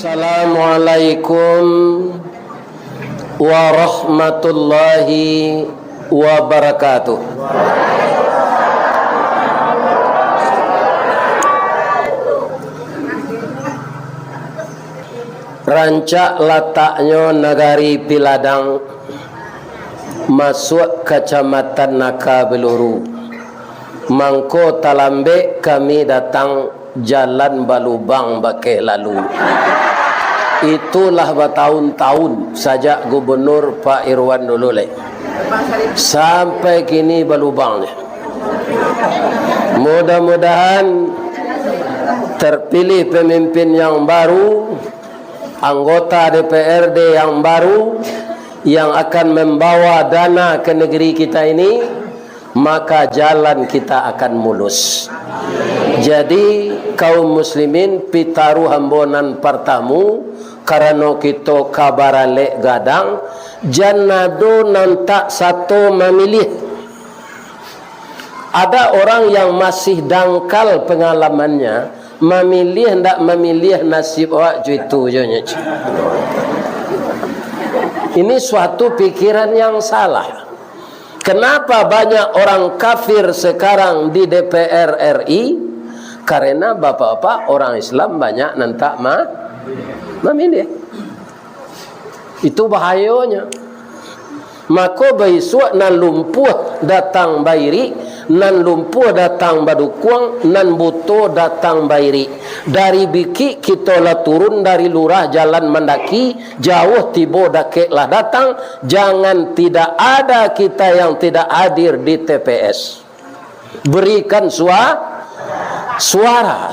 Assalamualaikum warahmatullahi wabarakatuh. Rancak letaknya negari Piladang, masuk kecamatan Nakabeluru. Mangko Talambe kami datang jalan Balubang Bakeh lalu. Itulah bertahun-tahun sejak Gubernur Pak Irwan dulu sampai kini Balubangnya. Mudah-mudahan terpilih pemimpin yang baru, anggota DPRD yang baru yang akan membawa dana ke negeri kita ini, maka jalan kita akan mulus. Jadi kaum muslimin pitaru hambonan pertamu karena kita kabarale gadang jannado nantak satu memilih. Ada orang yang masih dangkal pengalamannya, memilih hendak memilih nasib awak itu je. Ini suatu pikiran yang salah. Kenapa banyak orang kafir sekarang di DPR RI? Karena bapak-bapak orang Islam banyak nantak memilih. Itu bahayanya. Maka besok nan lumpuh datang bairi, nan lumpuh datang badukuang, nan buto datang bairi. Dari biki kita lah turun dari lurah jalan mendaki, jauh tiba dakek lah datang. Jangan tidak ada kita yang tidak hadir di TPS. Berikan suara.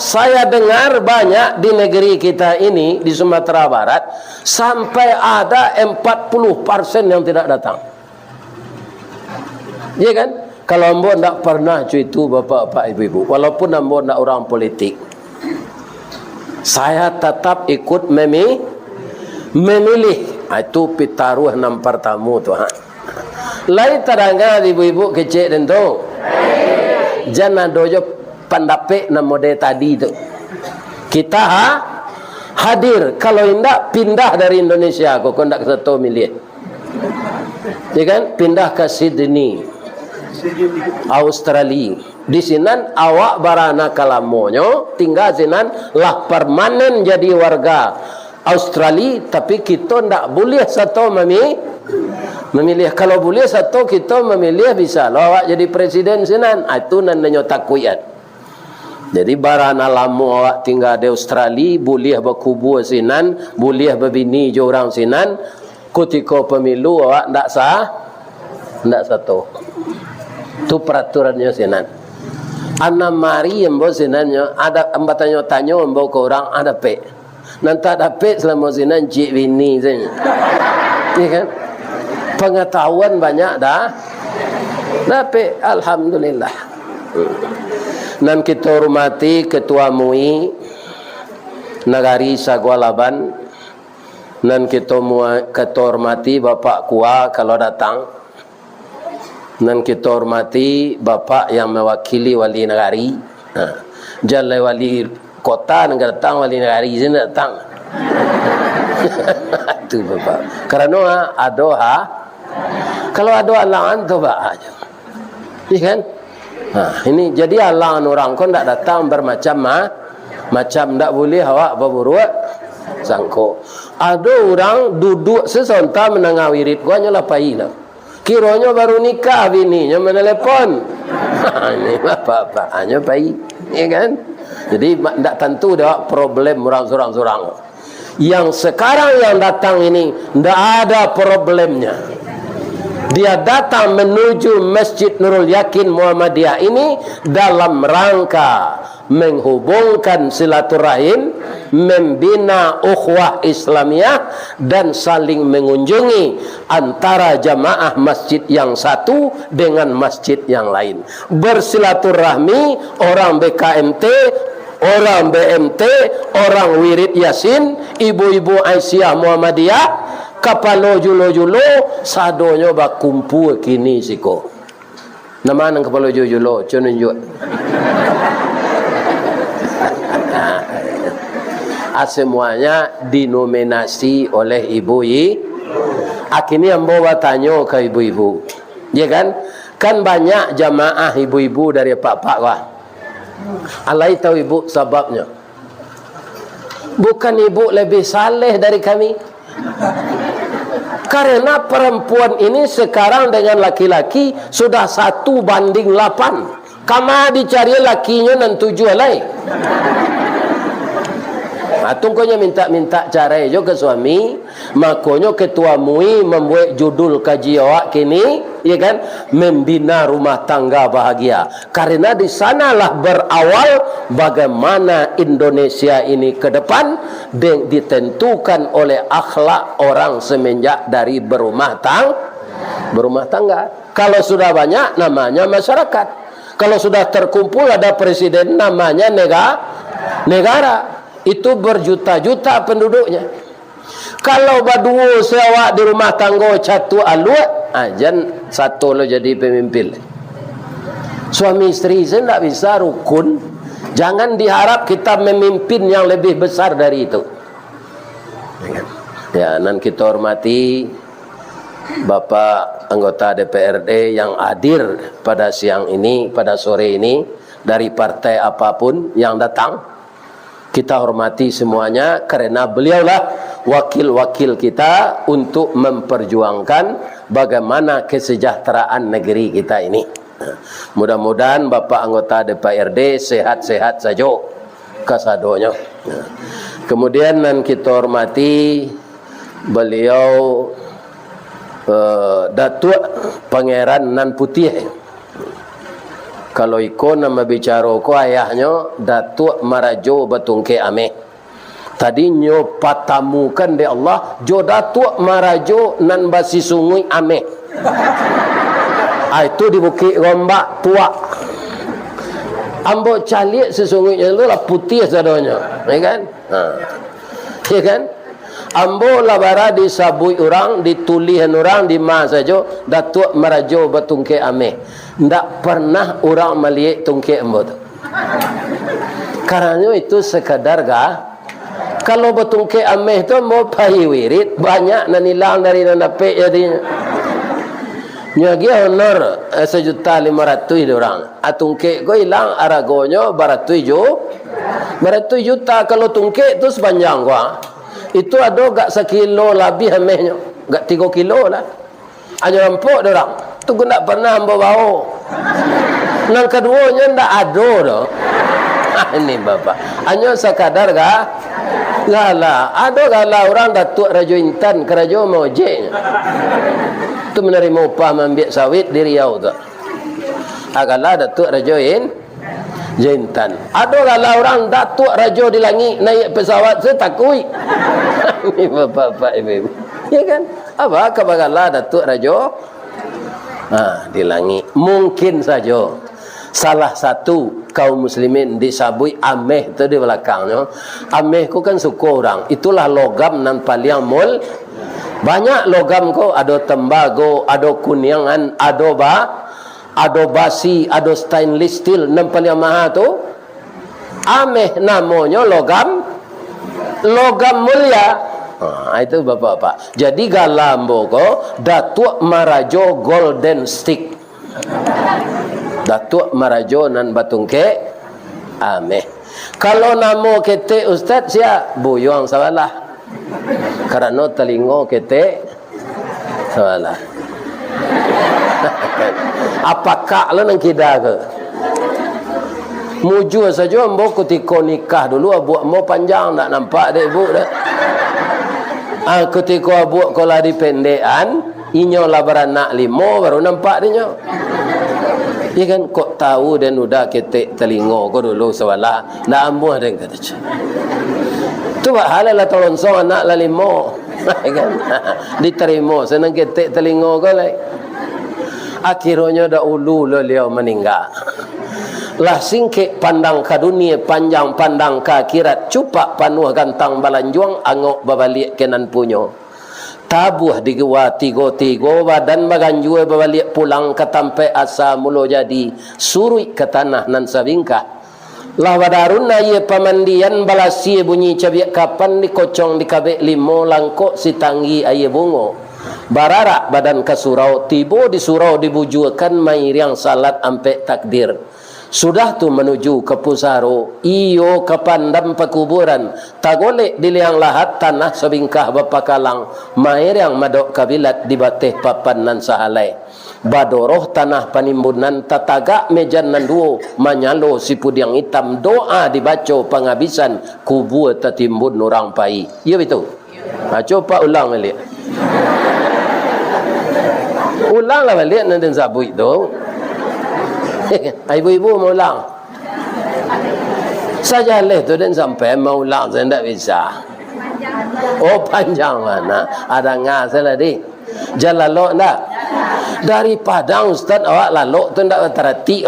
Saya dengar banyak di negeri kita ini, di Sumatera Barat, sampai ada 40% yang tidak datang. Ya kan? Kalau ambo tidak pernah itu bapak-bapak ibu-ibu, walaupun ambo tidak orang politik, saya tetap ikut memilih. Itu pitaruh 6 pertamu tu. Lain terangkan ibu-ibu kecil tentu. Jangan dojo pandapek nama dia tadi tu. Kita hadir. Kalau tidak pindah dari Indonesia, kau tidak satu milih. Ya kan? Pindah ke Sydney, Australia. Di sinan awak barana kalamonyo, tinggal sinan lah permanen jadi warga Australia. Tapi kita tidak boleh satu memilih. Kalau boleh satu kita memilih, bisa lah awak jadi presiden sinan. Itu namanya takwiyat. Jadi barana lama awak tinggal di Australia, boleh berkubur sinan, boleh berbini je orang sinan. Ketika pemilu awak tak sah, tak satu. Itu peraturannya sinan. Ana mari embo sinannya ada ambatannya tanya embo ke orang ada pe. Nanti ada pe selama sinan cik bini saja. Ya kan? Pengetahuan banyak dah. Tapi alhamdulillah. Dan kita hormati Ketua MUI Negari Sagualaban, dan kita hormati Bapak Kua kalau datang, dan kita hormati Bapak yang mewakili Wali Negari. Jangan wali kota yang datang, Wali Negari sini datang. Itu Bapak. Karena ada kalau ada halangan tu aja. Iya kan? Ini jadi halangan orang kau tidak datang bermacam tidak boleh awak berbuat sangko. Ada orang duduk sesonta menengah wirid kau hanya lapai lah. Kiranya baru nikah bininya menelepon. Ini apa hanya pai, ya kan? Jadi tidak tentu dah problem orang sorang-sorang. Yang sekarang yang datang ini tidak ada problemnya. Dia datang menuju Masjid Nurul Yakin Muhammadiyah ini dalam rangka menghubungkan silaturahim, membina ukhuwah Islamiyah, dan saling mengunjungi antara jamaah masjid yang satu dengan masjid yang lain. Bersilaturahmi orang BKMT, orang BMT, orang Wirid Yasin, ibu-ibu Aisyah Muhammadiyah, kapalo julo-julo sadonya bakumpu kini siko. Nama nang kapalo julo cununjuk. semuanya dinominasi oleh akhirnya bawa tanya ke ibu-ibu, ya kan? Kan banyak jamaah ibu-ibu dari pak-pak wah. Alai tahu ibu sebabnya? Bukan ibu lebih saleh dari kami? Karena perempuan ini sekarang dengan laki-laki sudah 1:8. Kama dicari lakinya nan 7 alai. Tunggunya minta cara jo ke suami, makanya ketua MUI membuat judul kaji awak kini, ya kan, membina rumah tangga bahagia. Karena di sanalah berawal bagaimana Indonesia ini ke depan ditentukan oleh akhlak orang semenjak dari berumah tangga. Kalau sudah banyak namanya masyarakat. Kalau sudah terkumpul ada presiden namanya negara. Itu berjuta-juta penduduknya. Kalau berdua sewak di rumah tangga catu aluat, ajan satu lo jadi pemimpin. Suami istri saya tidak bisa rukun. Jangan diharap kita memimpin yang lebih besar dari itu. Ya, nan kita hormati Bapak anggota DPRD yang hadir pada siang ini, pada sore ini, dari partai apapun yang datang. Kita hormati semuanya karena beliaulah wakil-wakil kita untuk memperjuangkan bagaimana kesejahteraan negeri kita ini. Mudah-mudahan Bapak anggota DPRD sehat-sehat saja kasadonya. Kemudian kita hormati beliau Datuk Pangeran Nan Putih. Kalau ikon nama bicara ko ayahnya Datuk Marajo Batungke Ameh. Tadi nyo patamukan de Allah jo Datuk Marajo Nan Basi Sungui Ameh. Itu di Bukit Gombak tua. Ambo calik sesungguhnya itu lah putih sadonya, ya kan? Ya kan? Ambo labara disabui orang, ditulihan orang di masa saja Datuk Marajo Batungke Ameh. Tidak pernah orang melihat tungke ambo tu. Karena itu sekadar kalau betungke ameh tu mau pahi wirid banyak nanilang dari nanape jadinya. Nyagi honor 1.500.000 orang. Atungke ko hilang aragonyo baratus juta kalau tungke itu sepanjang gua. Itu ada gak 1 kilo lebih amehnya, gak 3 kilo lah. Hanya empuk orang. Tu gak pernah ambo bau. Nang keduanya ndak ada doh. Ini bapak. Hanya sekadar gala. Ada gala orang Datuk Rajo Intan kerajo mau je. Tu menerima upah ambil sawit di Riau tu. Agala Datuk Rajo Intan. Ada gala orang Datuk Rajo di langit naik pesawat setakui. Ini bapak ibu. Ya kan? Apa kabagala Datuk Rajo di langit. Mungkin saja salah satu kaum muslimin disabui ameh tu di belakangnya. Ameh ku kan suku orang. Itulah logam nan paling mul. Banyak logam ko, ada tembago, ada kuniangan, ada basi, ada stainless steel nan paling mahal tu. Ameh namanya logam mulia. Itu bapak-bapak. Jadi galambo ko Datuk Marajo Golden Stick. Datuk Marajo nan Batungke Ameh. Kalau namo kete ustaz sia buyong salah. Karena telingo kete salah. Apakah lo nang kida ke? Muju saja ambo ketika nikah dulu abu mau panjang tak nampak dek ibu dah. Ketika abu kalau di pendekan inyo lah beranak 5 baru nampak dia. Ya kan kok tahu dan udah ketek telingo ko dulu salah nak ambuh dan kata tu halal lah tolonsong anak lah 5 kan diterima senang ketek telingo ko lai akhirnya dah ulu beliau meninggal lah singkek pandang ke dunia panjang pandang ke akhirat cupak panuh gantang balanjuang angok babalik kenan punyo tabuh di gua tigo badan baganjue babalik pulang ke tampe asa mulo jadi surui ke tanah nan sabingkah lah wadarun na ye pamandian balasi bunyi cabiak kapan dikocong di kabek limo langkok si tanggi aye bungo bararak badan kasurau tibo di surau dibujukan mai riang salat ampe takdir sudah tu menuju ke pusaro iyo ke pandam pekuburan tagolek di liang lahat tanah sebingkah bapakalang mai riang madok kabilat di bateh papan nan sahalai badoroh tanah panimbunan tataga mejan nan duo manyalo si pudiang hitam doa dibaca penghabisan kubur tertimbun orang pai ya betul coba ulang balik ulanglah balik nanti sabu itu ibu-ibu mau ulang saja leh tu dan sampai mau ulang saya tidak bisa panjang mana ada ngas lagi jalan lo ndak dari Padang Ustaz awak lalu tu ndak terhati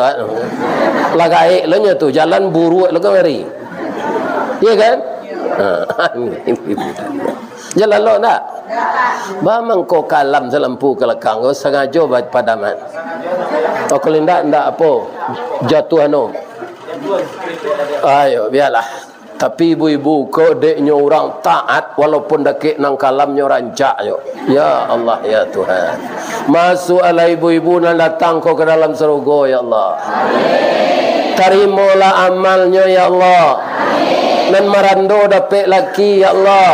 lagai lo nya tu jalan buru lo kemari iya kan jalan lo ndak bamang ko kalam selempu kelakang ko sengaja buat padaman kalau ndak apa jatuh ayo biarlah tapi ibu-ibu kodeknya orang taat walaupun dekik nang kalamnya rancak yo ya Allah ya Tuhan masuk ala ibu-ibu nan datang ko ke dalam surga ya Allah amin terimalah amalnya ya Allah amin nan marando dapat laki ya Allah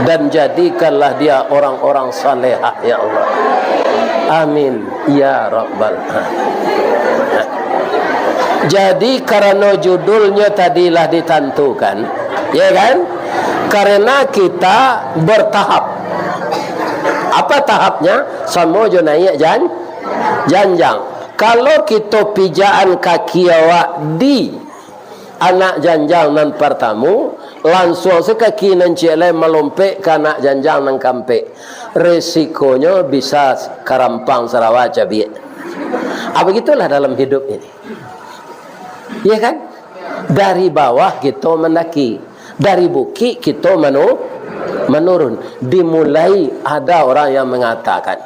dan jadikanlah dia orang-orang salehah ya Allah amin ya rabbal alamin. Jadi karena judulnya tadilah ditentukan ya kan karena kita bertahap apa tahapnya sama jo naik janjang kalau kita pijaan kaki awak di anak janjang nan pertamu langsung sekaki nan celai melompek ke anak janjang nan kampek resikonya bisa karampang Sarawak cabiak begitulah dalam hidup ini ya kan dari bawah kita mendaki dari bukit kita menurun dimulai ada orang yang mengatakan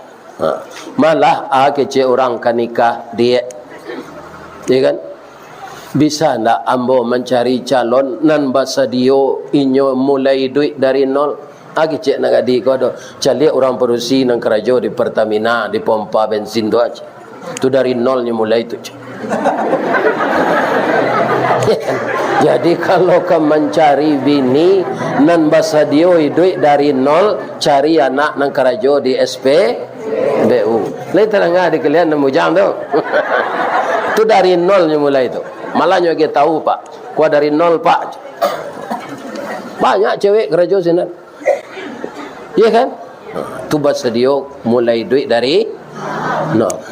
malah kecil orang kan nikah dia ya kan bisa ndak ambo mencari calon nan basadio inyo mulai duit dari nol kecil nak di kodo cari orang perusi nang kerajo di Pertamina di pompa bensin tu aja tu dari nolnya mulai tu jadi kalau kau mencari bini nan basadio duit dari nol cari anak nang kerajo di SPBU lain terangah di kalian nemu jam tu tu dari nolnya mulai tu malahnya kita tahu pak kuah dari nol pak banyak cewek kerajo sini iya kan tu basadio mulai duit dari nol.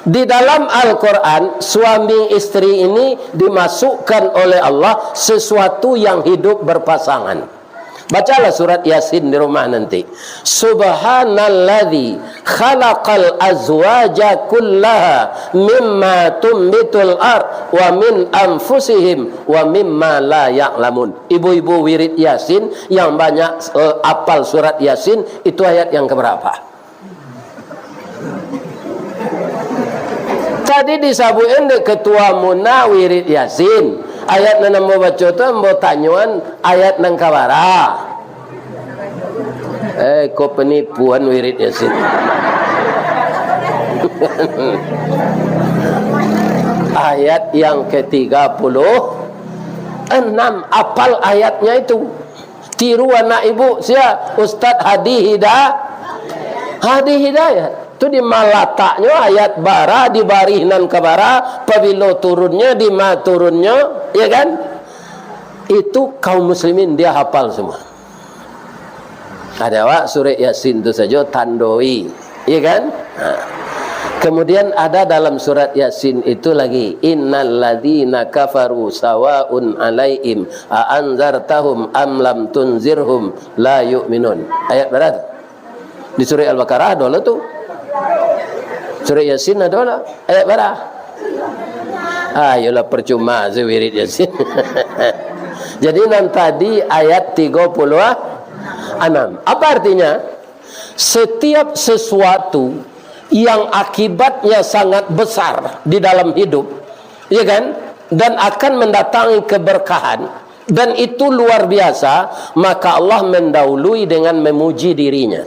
Di dalam Al-Quran suami istri ini dimasukkan oleh Allah sesuatu yang hidup berpasangan. Bacalah surat Yasin di rumah nanti. Subhanalladzi khalaqal azwaja kullaha mimma tumbitul ard wa min anfusihim wa mimma la ya'lamun. Ibu-ibu wirid Yasin yang banyak apal surat Yasin itu ayat yang keberapa? Tadi disabuin de ketua Munawirid Yasin ayat nan mau baca tu mau tanyuan ayat nang kabara kau penipuan wirid Yasin ayat yang ke-36 apal ayatnya itu tiru anak ibu sia Ustaz Hadi Hidayat itu di malataknya ayat bara di barinan ke bara pabilo turunnya di ma turunnya ya kan itu kaum muslimin dia hafal semua ada wak surah Yasin itu saja tandoi ya kan kemudian ada dalam surat Yasin itu lagi innal ladzina kafaru sawaun alaihim a anzartahum am lam tunzirhum la yu'minun ayat berapa di surah Al-Baqarah ada tu surah Yasin adalah ayat berapa? Ayolah percuma wirid Yasin. Jadi nan tadi ayat 36. Apa artinya? Setiap sesuatu yang akibatnya sangat besar di dalam hidup ya kan, dan akan mendatangi keberkahan, dan itu luar biasa, maka Allah mendahului dengan memuji dirinya.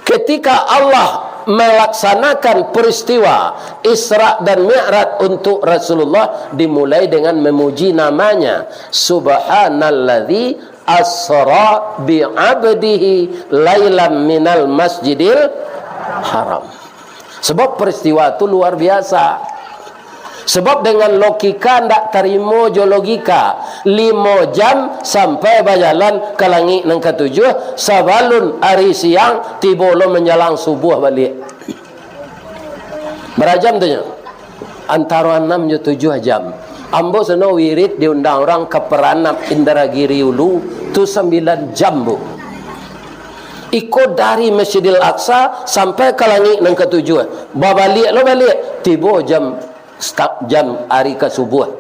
Ketika Allah melaksanakan peristiwa Isra dan Mi'raj untuk Rasulullah, dimulai dengan memuji namanya, subhanalladzi asra bi'abdihi lailam minal masjidil haram. Sebab peristiwa itu luar biasa. Sebab dengan logika ndak terima jo logika. 5 jam sampai berjalan ke langit yang ketujuh, sabalun hari siang tiba lo menjelang subuh balik. Berapa jam tu nya? Antara 6 dan 7 jam. Ambo seno wirid diundang orang ke Peranap Indragiri Ulu tu 9 jam bu. Ikut dari Masjidil Aqsa sampai ke langit yang ketujuh. Balik lo balik tiba jam hari ke subuh.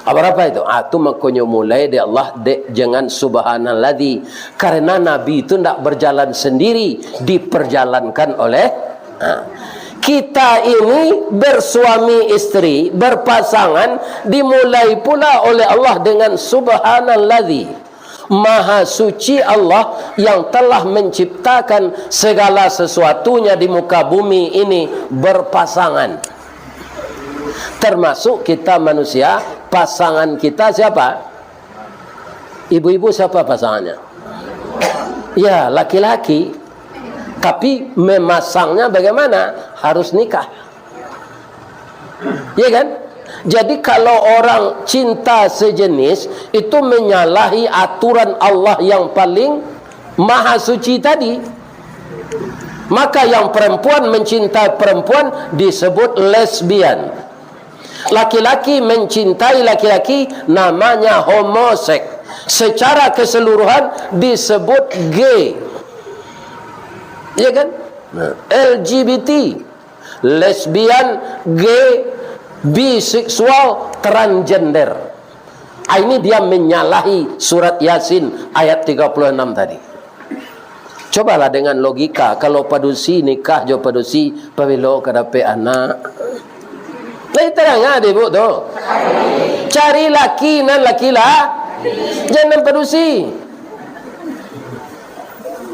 Apa itu? Itu makanya mulai dari Allah jangan subhanalladzi, karena Nabi itu tidak berjalan sendiri, diperjalankan oleh kita ini bersuami istri, berpasangan, dimulai pula oleh Allah dengan subhanalladzi, maha suci Allah yang telah menciptakan segala sesuatunya di muka bumi ini berpasangan. Termasuk kita manusia, pasangan kita siapa? Ibu-ibu siapa pasangannya? Ya, laki-laki. Tapi memasangnya bagaimana? Harus nikah. Ya kan? Jadi kalau orang cinta sejenis itu menyalahi aturan Allah yang paling maha suci tadi. Maka yang perempuan mencintai perempuan disebut lesbian. Laki-laki mencintai laki-laki namanya homoseks. Secara keseluruhan disebut gay. Ya kan? LGBT, lesbian, gay, biseksual, transgender. Ini dia menyalahi surat Yasin ayat 36 tadi. Cobalah dengan logika, kalau padusi nikah jo padusi pabilo kadape anak. Lai terang ada ibu tu. Cari laki nan laki lah. Jangan padusi.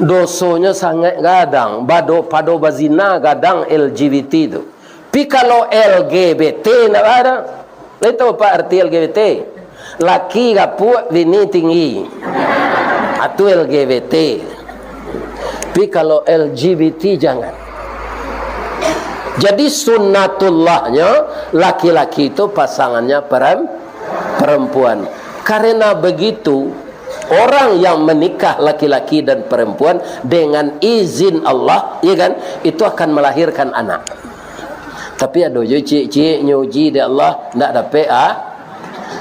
Dosonya sangat gadang. Pado bazina gadang LGBT tu. Pi kalau LGBT nak ada. Lai tahu apa arti LGBT? Laki gapuk, bini tinggi. Itu LGBT. Pi kalau LGBT jangan. Jadi sunnatullahnya laki-laki itu pasangannya perempuan. Karena begitu orang yang menikah laki-laki dan perempuan dengan izin Allah, ya kan, itu akan melahirkan anak. Tapi ada je cik-cik nyuji dari Allah ndak dapat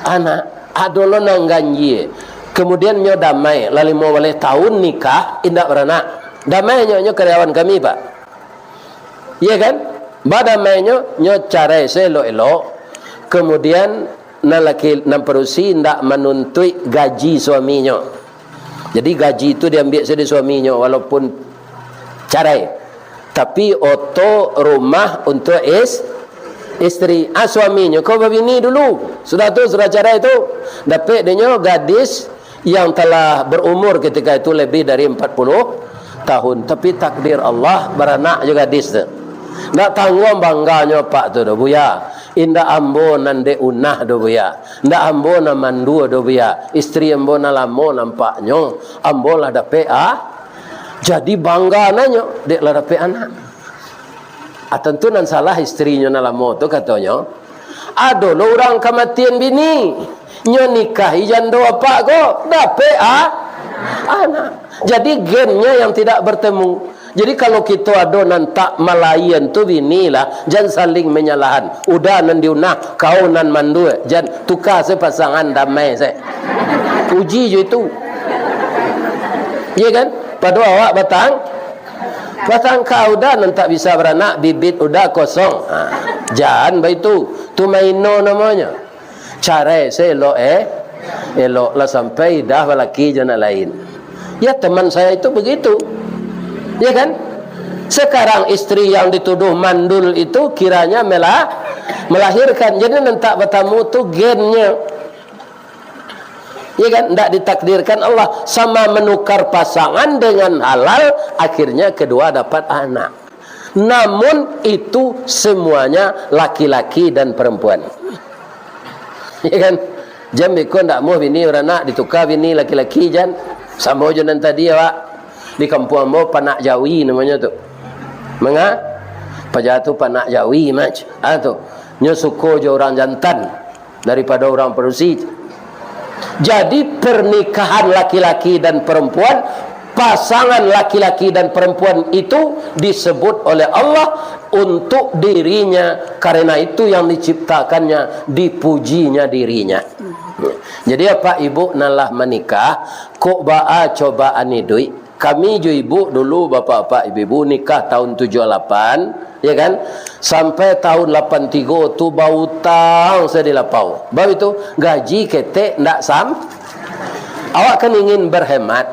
anak. Ada lo nang ganji. Kemudian nyo damai lalu mau boleh tahun nikah indak beranak. Damai nyo karyawan kami Pak. Ya kan? Badamai nyo carai selo-elo. Kemudian laki nan perusi ndak menuntut gaji suaminya. Jadi gaji itu diambil dari suaminya walaupun carai. Tapi oto rumah untuk istri. Suaminya kau babini dulu. Sudah carai itu. Dapat dia gadis yang telah berumur ketika itu lebih dari 40 tahun. Tapi takdir Allah beranak juga gadis tu. Nak tanggung bangganya Pak tu do buya. Inda ambo nande unah do buya. Ndak ambo na mandu do buya. Istri ambo na lamo nampaknya. Ambo lah dapat jadi bangga nanyo dek lah dapat anak. Tentu nan salah istrinya na lamo tu katanya. Ado lo orang kematian bini. Nyo nikahi jando apa kok dapat anak. Jadi gennya yang tidak bertemu. Jadi kalau kita ada nan tak malayan tu binilah, jangan saling menyalahan. Udah nan diunah, kau nan mandu, jangan tukar sepasangan damai saya. Uji je itu. Ya kan? Pada awak batang kau dah nan tak bisa beranak, bibit udah kosong. Jangan begitu. Tu maino namanya. Cara saya elok lah sampai dah lelaki jana lain. Ya teman saya itu begitu. Ya kan? Sekarang istri yang dituduh mandul itu kiranya melahirkan. Jadi nanti bertamu tu gennya, ya kan, tidak ditakdirkan Allah. Sama menukar pasangan dengan halal, akhirnya kedua dapat anak. Namun itu semuanya laki-laki dan perempuan, ya kan. Jam ikut tak mau bini beranak ditukar bini laki-laki jan sama je nanti dia pak di kampung mau panak Jawi namanya tu. Menga pajak tu panak Jawi mac. Tu nyo suko je orang jantan daripada orang Perusi. Jadi pernikahan laki-laki dan perempuan, pasangan laki-laki dan perempuan itu disebut oleh Allah untuk dirinya, karena itu yang diciptakannya, dipujinya dirinya. Jadi apa ibu nalah menikah kok baa cobaan idui. Kami jo ibu dulu bapak-bapak ibu nikah tahun 78, ya kan, sampai tahun 83 tu bau utang saya dilapau. Bau itu gaji ketek ndak sam. Awak kan ingin berhemat,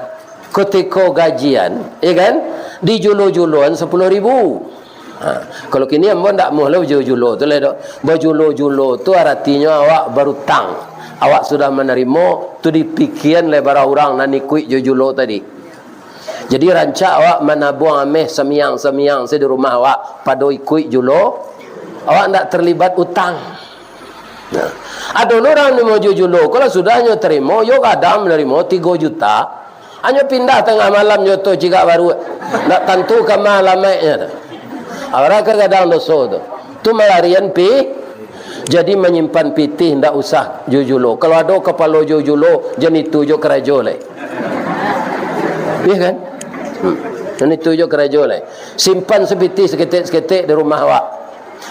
ketika gajian, ya kan, di julo-juloan 10.000. Kalau kini ambo ndak mau lah julo-julo tu le dok. Julo-julo tu artinya awak berutang. Awak sudah menerima tu dipikiran lebar orang nani kuit julo tadi. Jadi rancak awak menabung ameh semiang-semiang saya di rumah awak pada ikut julo, awak ndak terlibat utang. Nah, ada orang ni mau julo, kalau sudahnya terima, yo kadang menerima 3 juta, hanya pindah tengah malam nyoto jika baru, ndak tentu ke malamnya. Orang kadang dosa tu, tu melarian pi. Jadi menyimpan pitih ndak usah julo. Kalau ada kepala julo, jen itu jo kerajo le. Iya kan? Dan itu jo kerajo le. Simpan sepiti seketik-seketik di rumah awak.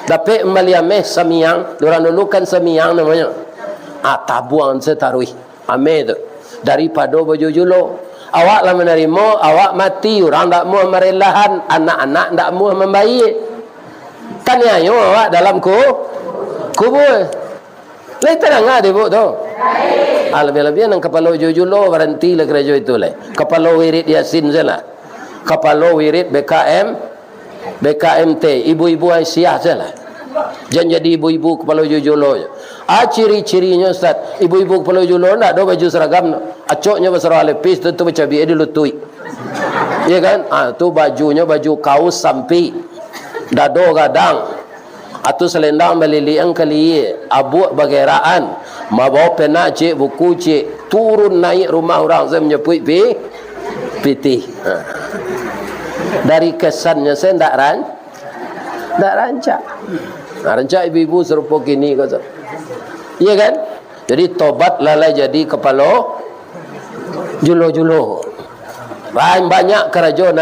Dapat meliameh semiang, orang dulu kan semiang namanya. Tabuan setarui. Ame tu. Daripada baju julo. Awak lah menerima, awak mati, orang tak mau merelahan, anak-anak tak mau membaik. Kan ya, awak dalam kubur. Lain terang ada ibu tu. Lebih-lebih yang kepala julo berhenti lah kerja itu lah. Kepala wirid Yasin salah. Kepala wirid BKMT, ibu-ibu Aisyah salah. Jangan jadi ibu-ibu kepala julo. Ciri-cirinya Ustaz, ibu-ibu kepala julo nak ada baju seragam, acoknya berserah lepis, tentu bercabi dia lutui. Ya kan? Tu bajunya baju kaos sampi, dado gadang, atau selendang beliliang kali, abu bageraan, mabawa pena cik, buku cik, turun naik rumah orang saya menyepui piti. Dari kesannya saya tak rancak. Rancak ibu-ibu serupa kini kata. Iya kan? Jadi tobat lalai jadi kepala julo-julo. Banyak kerajaan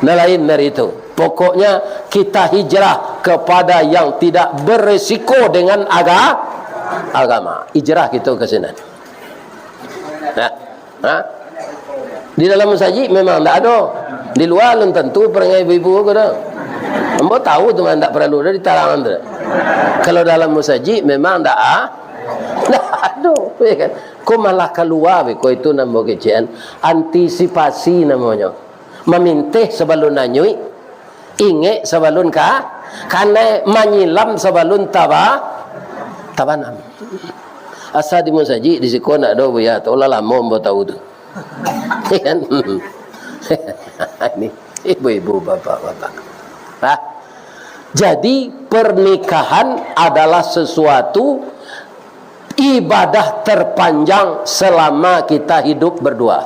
nalain dari itu. Pokoknya kita hijrah kepada yang tidak beresiko dengan agama. Hijrah gitu ke sana. Nah, di dalam masjid memang tak ada. Di luar belum tentu perangai ibu-ibu ke dah. Ambo tahu tu tak perlu dah ditarangan tu. Kalau dalam masjid memang tak ada, ya kan? Kau malah keluar ko itu nama kecian antisipasi namanya. Memintih sebelum nanyui, ingat sebelum karena menyilam sebelum tabanam. Asal di masjid di siko nak ada ya, taulah lama ambo tahu tu. Ya kan? Ini ibu-ibu, bapak-bapak. Jadi pernikahan adalah sesuatu ibadah terpanjang selama kita hidup berdua.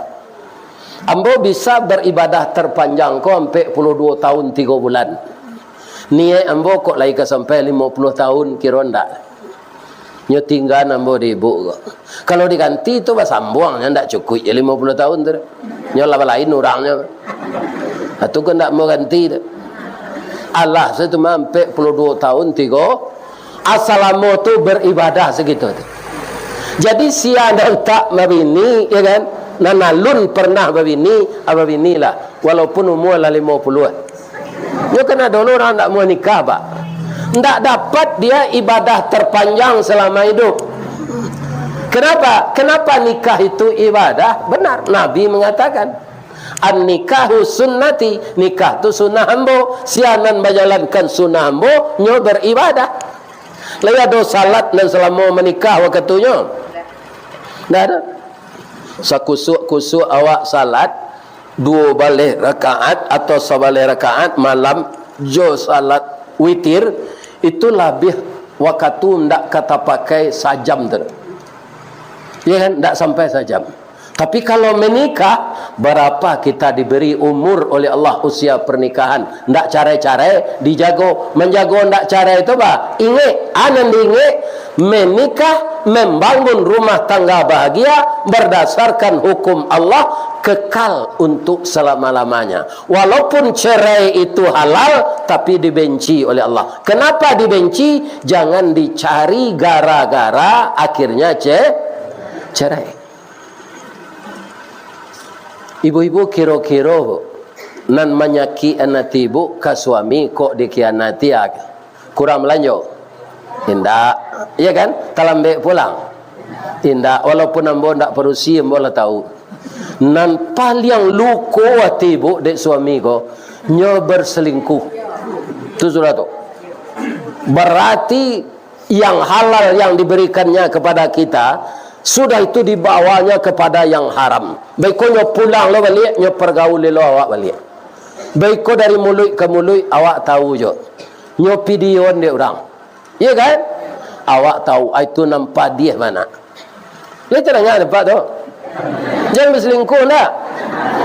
Ambo bisa beribadah terpanjang kau sampai 22 tahun 3 bulan. Niat ambo kok lagi ke sampai 50 tahun kira ndak. Nyo tinggal ambo di ibu. Kalau diganti tu basambungnya ndak cukup 50 tahun tu. Nyo lain orangnya. Atau kan ndak mau ganti tu. Allah saya tu sampai 22 tahun 3 asalamu tu beribadah segitu tu. Jadi siapa tak mabini, ya kan? Nanalun pernah mabini, ababini lah. Walaupun umur lah 50-an. Dia kena dulu orang tak mau nikah pak. Tak dapat dia ibadah terpanjang selama hidup. Kenapa? Kenapa nikah itu ibadah? Benar, Nabi mengatakan. An-nikahu sunnati, nikah tu sunnah ambo. Sianan menjalankan sunnah ambo, nyo beribadah. Lalu ada salat dan selama menikah waktunya. Dah ada. Sakusuk-kusuk awak salat 2 balik rakaat atau sebalik rakaat malam jo salat witir itu lebih waktu ndak kata pakai sajam tu. Ya kan, ndak sampai sajam. Tapi kalau menikah, berapa kita diberi umur oleh Allah usia pernikahan, ndak carai-carai dijago, menjago ndak carai itu bah. Ingat, anan ingat menikah membangun rumah tangga bahagia berdasarkan hukum Allah kekal untuk selama-lamanya. Walaupun cerai itu halal tapi dibenci oleh Allah. Kenapa dibenci? Jangan dicari gara-gara akhirnya cerai. Ibu-ibu kira-kira nan menyaki anak ibu ke suami kok dikhianati kurang melanjut. Tidak, iya kan? Talambek pulang. Tidak, walaupun ambo ndak perusi ambo lah tahu. Nan paling luko hati ibu dek suami ko nyo berselingkuh. Itu sudah tu. Berarti yang halal yang diberikannya kepada kita sudah itu dibawanya kepada yang haram. Baik nyo pulang lo balik, nyo pergaul lo awak balik. Baik dari mulut ke mulut awak tahu jo. Nyo pidion dia orang. Iya kan? Awak tahu itu nampak dia mana. Lihat terangnya dapat tu. Jangan berselingkuh nak.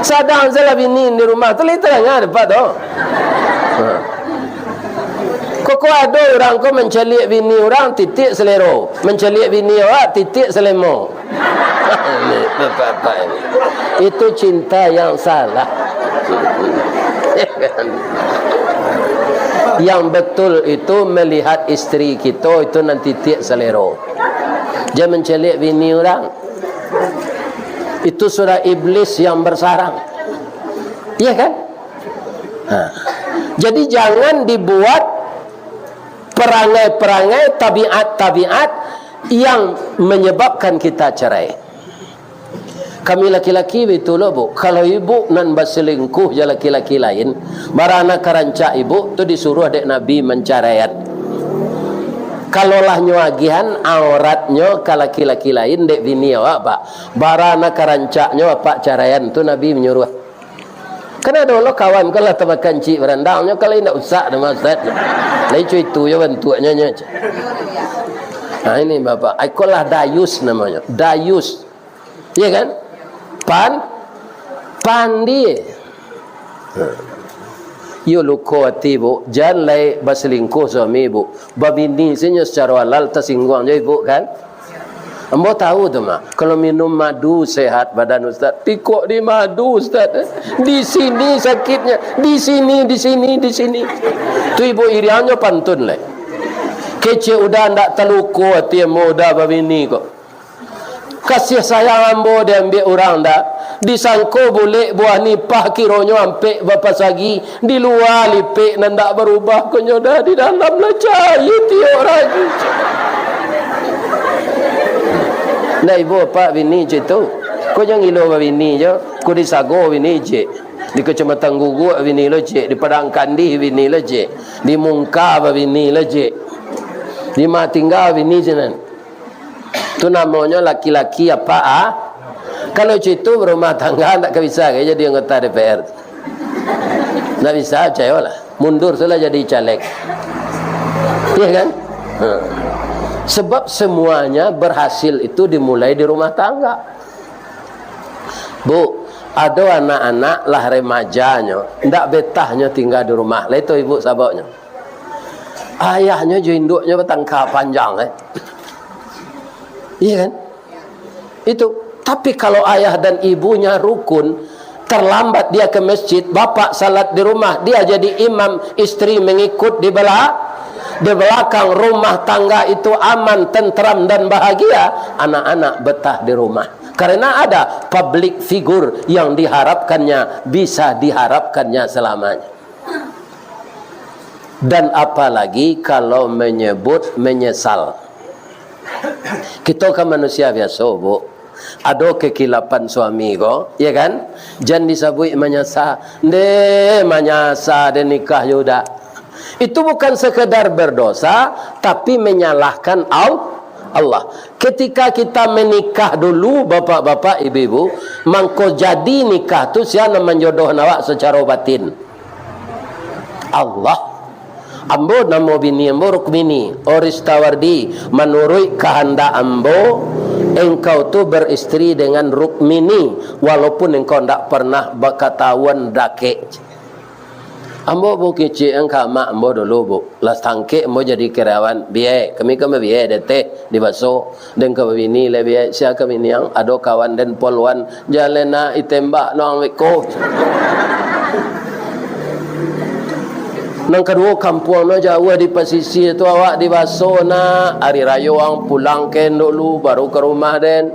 Sadang salah bini di rumah tu lihat terangnya dapat tu. Kok ada orang kau mencelik bini orang titik selero, mencelik bini awak titik selemo. Bapak ini. Itu cinta yang salah. Yang betul itu melihat istri kita itu nanti titik selero. Jangan mencelik bini orang. Itu sudah iblis yang bersarang. Iya kan? Jadi jangan dibuat perangai-perangai, tabiat-tabiat yang menyebabkan kita cerai. Kami laki-laki betul bu. Kalau ibu nan berselingkuh je laki-laki lain, barana karancak ibu tu disuruh dek Nabi menceraian. Kalau lah nyawagihan auratnya ke laki-laki lain dek bini awak pak. Barana karancaknya apa ceraian tu Nabi menyuruh. Kena dulu kawan kalau tebakan cik berandangnya kalau tidak usah nama Ustaz. Lai cuy itu ya bentuknya nya. Nah ini Bapak, ikolah dayus namanya. Dayus. Iya kan? Pandi. Yo luko hati bu, jangan lai berselingkuh suami ibu. Babini senya secara halal tersinggung je ibu kan? Ambo tahu tu mah, kalau minum madu sehat badan Ustaz. Tikok di madu Ustaz. Di sini sakitnya, di sini. Tu ibu iriannya pantun lah. Kece udah ndak terluko hati ambo udah babini kok. Kasih sayang ambo dia ambil orang dah. Disangko boleh buah nipah kironyo ampe bapa sagi di luar lipik nan ndak berubah konyo dah di dalam lah cahaya tiok lagi. Nah ibu apa bini je tu? Kau jangan ilo bini je. Kau di Sago bini je. Di Kecamatan Guguk bini lo je. Di Padang Kandih bini lo je. Di Mungka bini lo je. Di Matinggal bini je nan. Tu namanya laki-laki apa Kalau itu berumah tangga tak bisa ke jadi anggota DPR. Tak bisa percaya lah. Mundur saja jadi caleg. Iya kan? Sebab semuanya berhasil itu dimulai di rumah tangga. Bu, ada anak-anak lah remajanya, ndak betahnya tinggal di rumah. Lah itu ibu sabaknya. Ayahnya jo induknya bertangkap panjang Iya kan? Itu. Tapi kalau ayah dan ibunya rukun, terlambat dia ke masjid, bapak salat di rumah, dia jadi imam, istri mengikut di belakang rumah tangga itu aman, tentram dan bahagia, anak-anak betah di rumah. Karena ada public figure yang diharapkannya, bisa diharapkannya selamanya. Dan apalagi kalau menyebut menyesal. Kita kan manusia biasa, Bu. Ada kekilapan suami ko, ya kan? Jangan disebut menyesal. Manyasa de nikah yuda. Itu bukan sekedar berdosa, tapi menyalahkan Allah. Ketika kita menikah dulu, bapak-bapak, ibu-ibu, mangko jadi nikah tu siapa menjodoh awak secara batin? Allah. Ambo namo bini ambo rukmini oristawardi, menurut kehendak ambo engkau tu beristri dengan rukmini walaupun engkau tidak pernah berketahuan dake. Ambo bu kecil engkau mak ambo dulu bu las tangke ambo jadi karyawan biaya kami biaya dete di baso dan kau bini le biaya siapa bini yang ado kawan dan polwan jalena itembak nong weko. Nang kedua kampung na jauh di pesisir tu awak di baso na hari raya ang pulang ken dulu baru ke rumah den.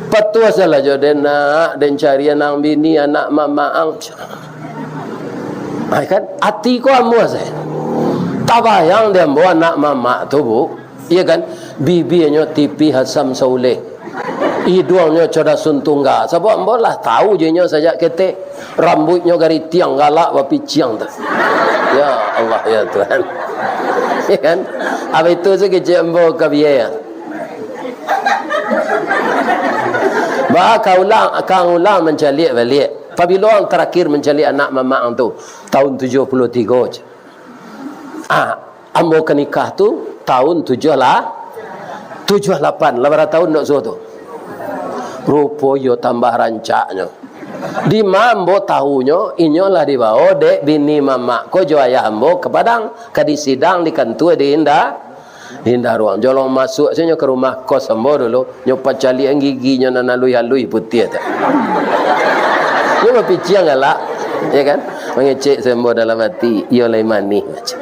Patua salah joden na den cari nang bini anak mama ang. Ai kan hati ko amu saya. Tabayang dia bawa anak mama tu bu. Iya kan bibinya tipi Hasam Sauleh. Hidungnya coda suntungga. Sebab ambolah tahu je nya saja kete. Rambutnya gari tiang galak wapi ciang tu. Ya Allah ya Tuhan. Ya kan? Apa itu sekecil ambo ke biaya. Bah kau ulang mencalik balik. Apabila orang terakhir mencari anak mama tu tahun 73 je. Ambo ke nikah tu tahun 78 8 tahun nak suatu. Rupa yo tambah rancaknya. Di mambo tahunya inyolah dibawa dek bini mama ko jo ayah ambo ke Padang ke di sidang di kantua di Indah ruang jolong masuk saja ke rumah kos ambo dulu nyopa cali giginya nanalui-alui putih tak. Dia berpiciang galak, ya kan? Mengecek sembo dalam hati, ia lai mani macam.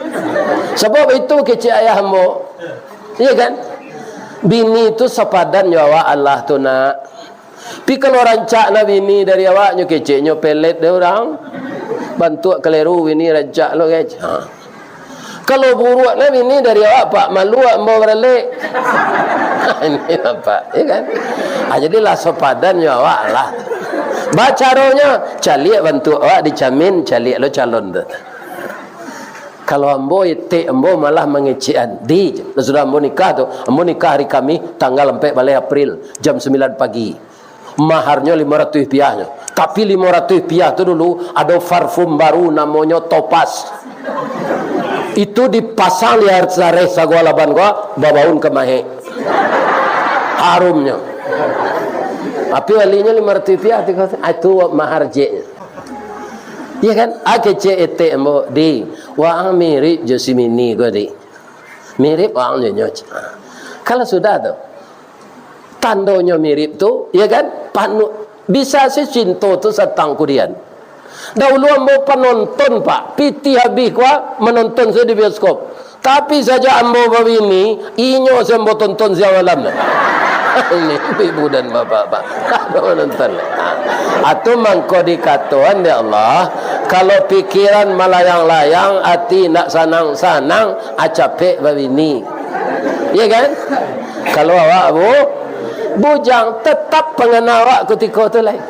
Sebab itu kecik ayah ambo, ya kan? Bini itu sepadan nyawa Allah tu nak. Pi kalau rancak na bini dari awaknya keciknya pelet dia orang, bantu keliru bini rancak lo guys. Kalau buruk na bini dari awak pak malu ambo beralek. Ini apa? Ya kan? Jadilah sepadan nyawa Allah. Bacaronya calik bantu awak dicamin calik lo calon tu. Kalau ambo ite ambo malah mengecian di sudah ambo nikah hari kami tanggal 4 balai April jam 9 pagi. Maharnya 500 rupiahnya. Tapi 500 rupiah tu dulu ada parfum baru namanya Topaz. Itu dipasang di harga sagala ban gua babaun ke mahe. Harumnya. Tapi walinya 500 rupiah itu mahar je. Ya kan? Ake ce ete ambo di wa mirip Josimini gua di. Mirip orang nyonya. Kalau sudah tu tandonya mirip tu, ya kan? Bisa si cinta tu setang kudian. Dahulu ambo penonton pak, piti habis gua menonton saya di bioskop. Tapi saja ambo babini, inyo saya ambo tonton siang malam. Ini ibu dan bapak-bapak ada menonton. Atau mangko dikatuan ya Allah, kalau pikiran melayang-layang, hati nak sanang-sanang, capek babini. Ya kan? Kalau awak bujang tetap pengenal awak ketika tu lain.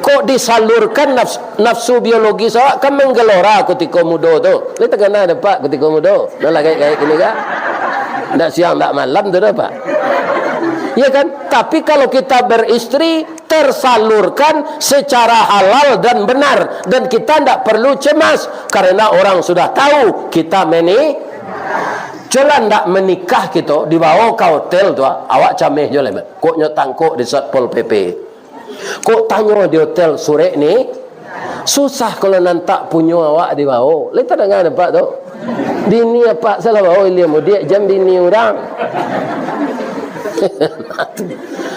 Kok disalurkan nafsu biologis awak kan menggelora ketika muda tu. Ni terkena dapat ketika muda. Dah kayak gini kan? Tak siang tak malam tu dapat. Ya kan? Tapi kalau kita beristri tersalurkan secara halal dan benar dan kita tidak perlu cemas karena orang sudah tahu kita jalan tak menikah kita dibawa ke hotel tu awak cameh je lah kok nyotangkok di Satpol PP kok tanya di hotel sore ni susah kalau nantak punya awak dibawa lepas dengar dapat tu bini apa salah bawa dia mudik jam bini orang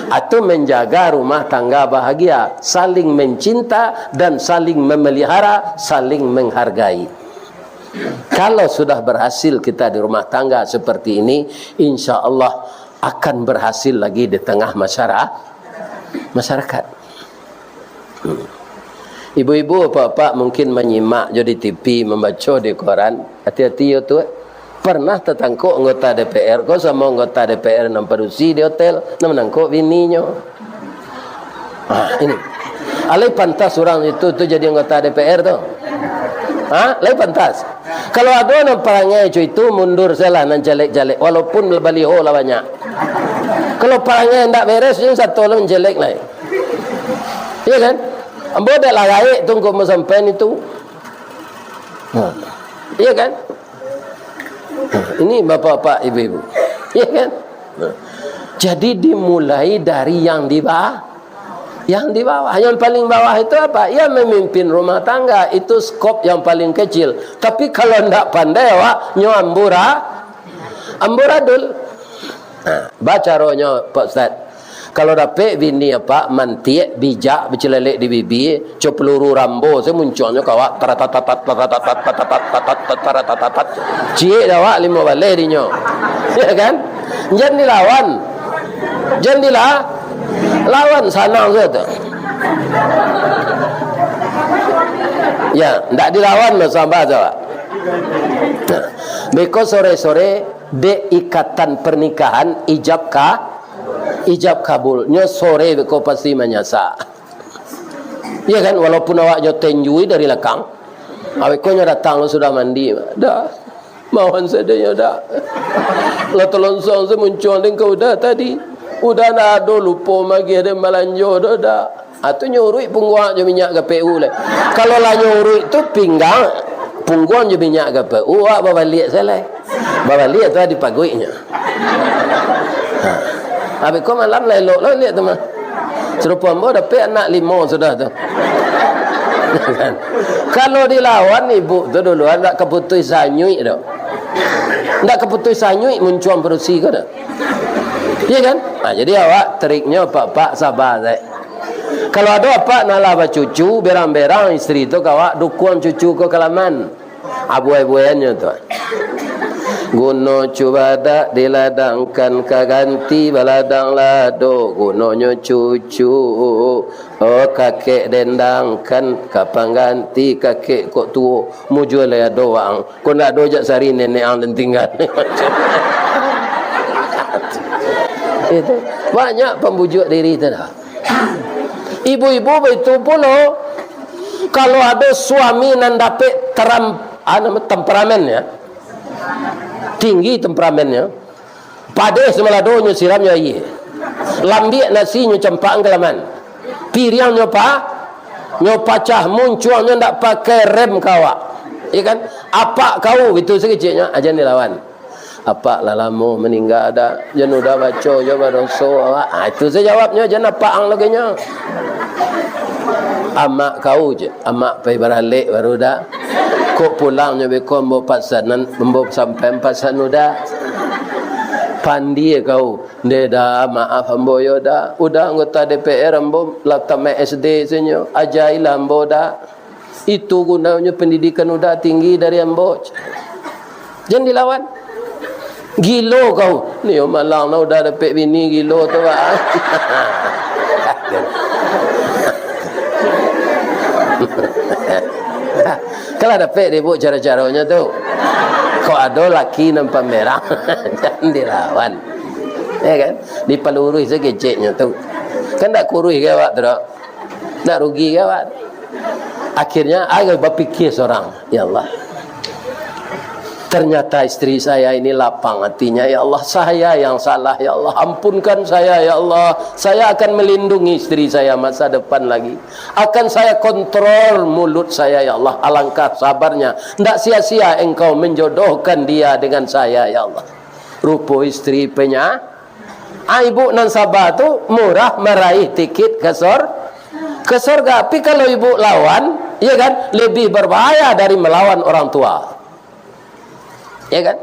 atau menjaga rumah tangga bahagia saling mencinta dan saling memelihara saling menghargai. Kalau sudah berhasil kita di rumah tangga seperti ini, insya Allah akan berhasil lagi di tengah masyarakat. Ibu-ibu, bapak mungkin menyimak jadi TV, membaca di koran. Hati-hati ya tu. Pernah tertangkuk anggota DPR kau sama anggota DPR namparusi di hotel, menangkuk bininya. Ini. Alai pantas orang itu jadi anggota DPR tu. Alai pantas. Kalau ada nak perangai cuy itu mundur salah nan jelek-jelek walaupun baliho lah banyak. Kalau perangai ndak beres yang satu lah jelek lah. Iya kan? Ambo dak layak tunggu sampai itu. Iya kan? Ini bapak-bapak, ibu-ibu. Iya kan? Jadi dimulai dari yang di bawah. Yang di bawah, yang paling bawah itu apa? Ya memimpin rumah tangga, itu skop yang paling kecil. Tapi kalau ndak pandai awak nyo amburadul. Baca rohnya Pak Ustaz. Kalau dapat bini apa mantik bijak bercelelek di bibi, cop peluru Rambo saya munculnya kawak tarat cie awak 5 balai dinyo. Ya kan? Jangan dilawan. Jangan lawan sana saja. Ya, ndak dilawan sama saja. Nah, because sore-sore de ikatan pernikahan ijab kabulnya sore kau pasti menyasa. Ya kan, walaupun awak jotenjui dari lekang, awak kau datang lo sudah mandi, dah mauan sedenya dah. Lah telonsong se muncul kau dah tadi. Udah nak ada lupa magi ada melanjo dah. Atau nyurui pungguan je minyak KPU lah. Kalau lah nyurui tu pinggang pungguan je minyak KPU, awak balik salah. Balik tu di paguinya. Habis kau malam lah elok lah lihat tu mah. Serupa ambo dapat anak 5 sudah tu. Kalau dilawan ibu tu dulu ada keputusan nyui tu. Ndak keputusan nyui muncul berusi ke dah. Iya kan? Nah, jadi awak triknya pak sabar saya. Kalau ada apa nak laba cucu berang-berang isteri tu kawak dukung cucu ke kalaman. Abu-abuannya tu. Guno cuba dak diladangkan kaganti baladang lado gunonyo cucu kakek dendangkan kapan ganti kakek kok tua mujul ya doang kau nak dojak sari nenek ang dan tinggal. Itu banyak pembujuk diri itu dah. Ibu-ibu itu pula kalau ada suami nan dapat temperamennya tinggi temperamennya padas maladonya siramnya iya lambiak nasinya cempang kelaman piriang nyopa cah munculnya ndak pakai rem kawak iya kan apa kau itu sekecilnya aja dilawan apa lalamu meninggal ada jangan udah baca jawab dosa itu saya jawabnya jangan apa ang laginya amak kau je amak pai baralik baru dah kok pulangnya bekon bawa pasanan membawa sampai pasan udah pandi kau dah maaf ambo yo dah udah anggota DPR ambo laptop SD senyo ajail ambo dah itu gunanya pendidikan udah tinggi dari ambo jangan dilawan. Gilo kau. Ni malang nak udah dapat bini gilo tu ah. Kalau dapat dia buat cara-caranya tu. Kau ada laki nampak merah, jangan dilawan. Ya kan? Dipelurui sekecilnya tu. Kan tak kurui ke awak tu tak? Tak rugi ke awak? Akhirnya saya berfikir seorang, ya Allah. Ternyata istri saya ini lapang hatinya. Ya Allah, saya yang salah. Ya Allah, ampunkan saya. Ya Allah, saya akan melindungi istri saya masa depan lagi. Akan saya kontrol mulut saya. Ya Allah, alangkah sabarnya. Tidak sia-sia engkau menjodohkan dia dengan saya. Ya Allah. Rupa istri punya. Ibu nan sabar tu murah meraih tiket ke surga. Tapi kalau ibu lawan, ya kan, lebih berbahaya dari melawan orang tua. Ya kan?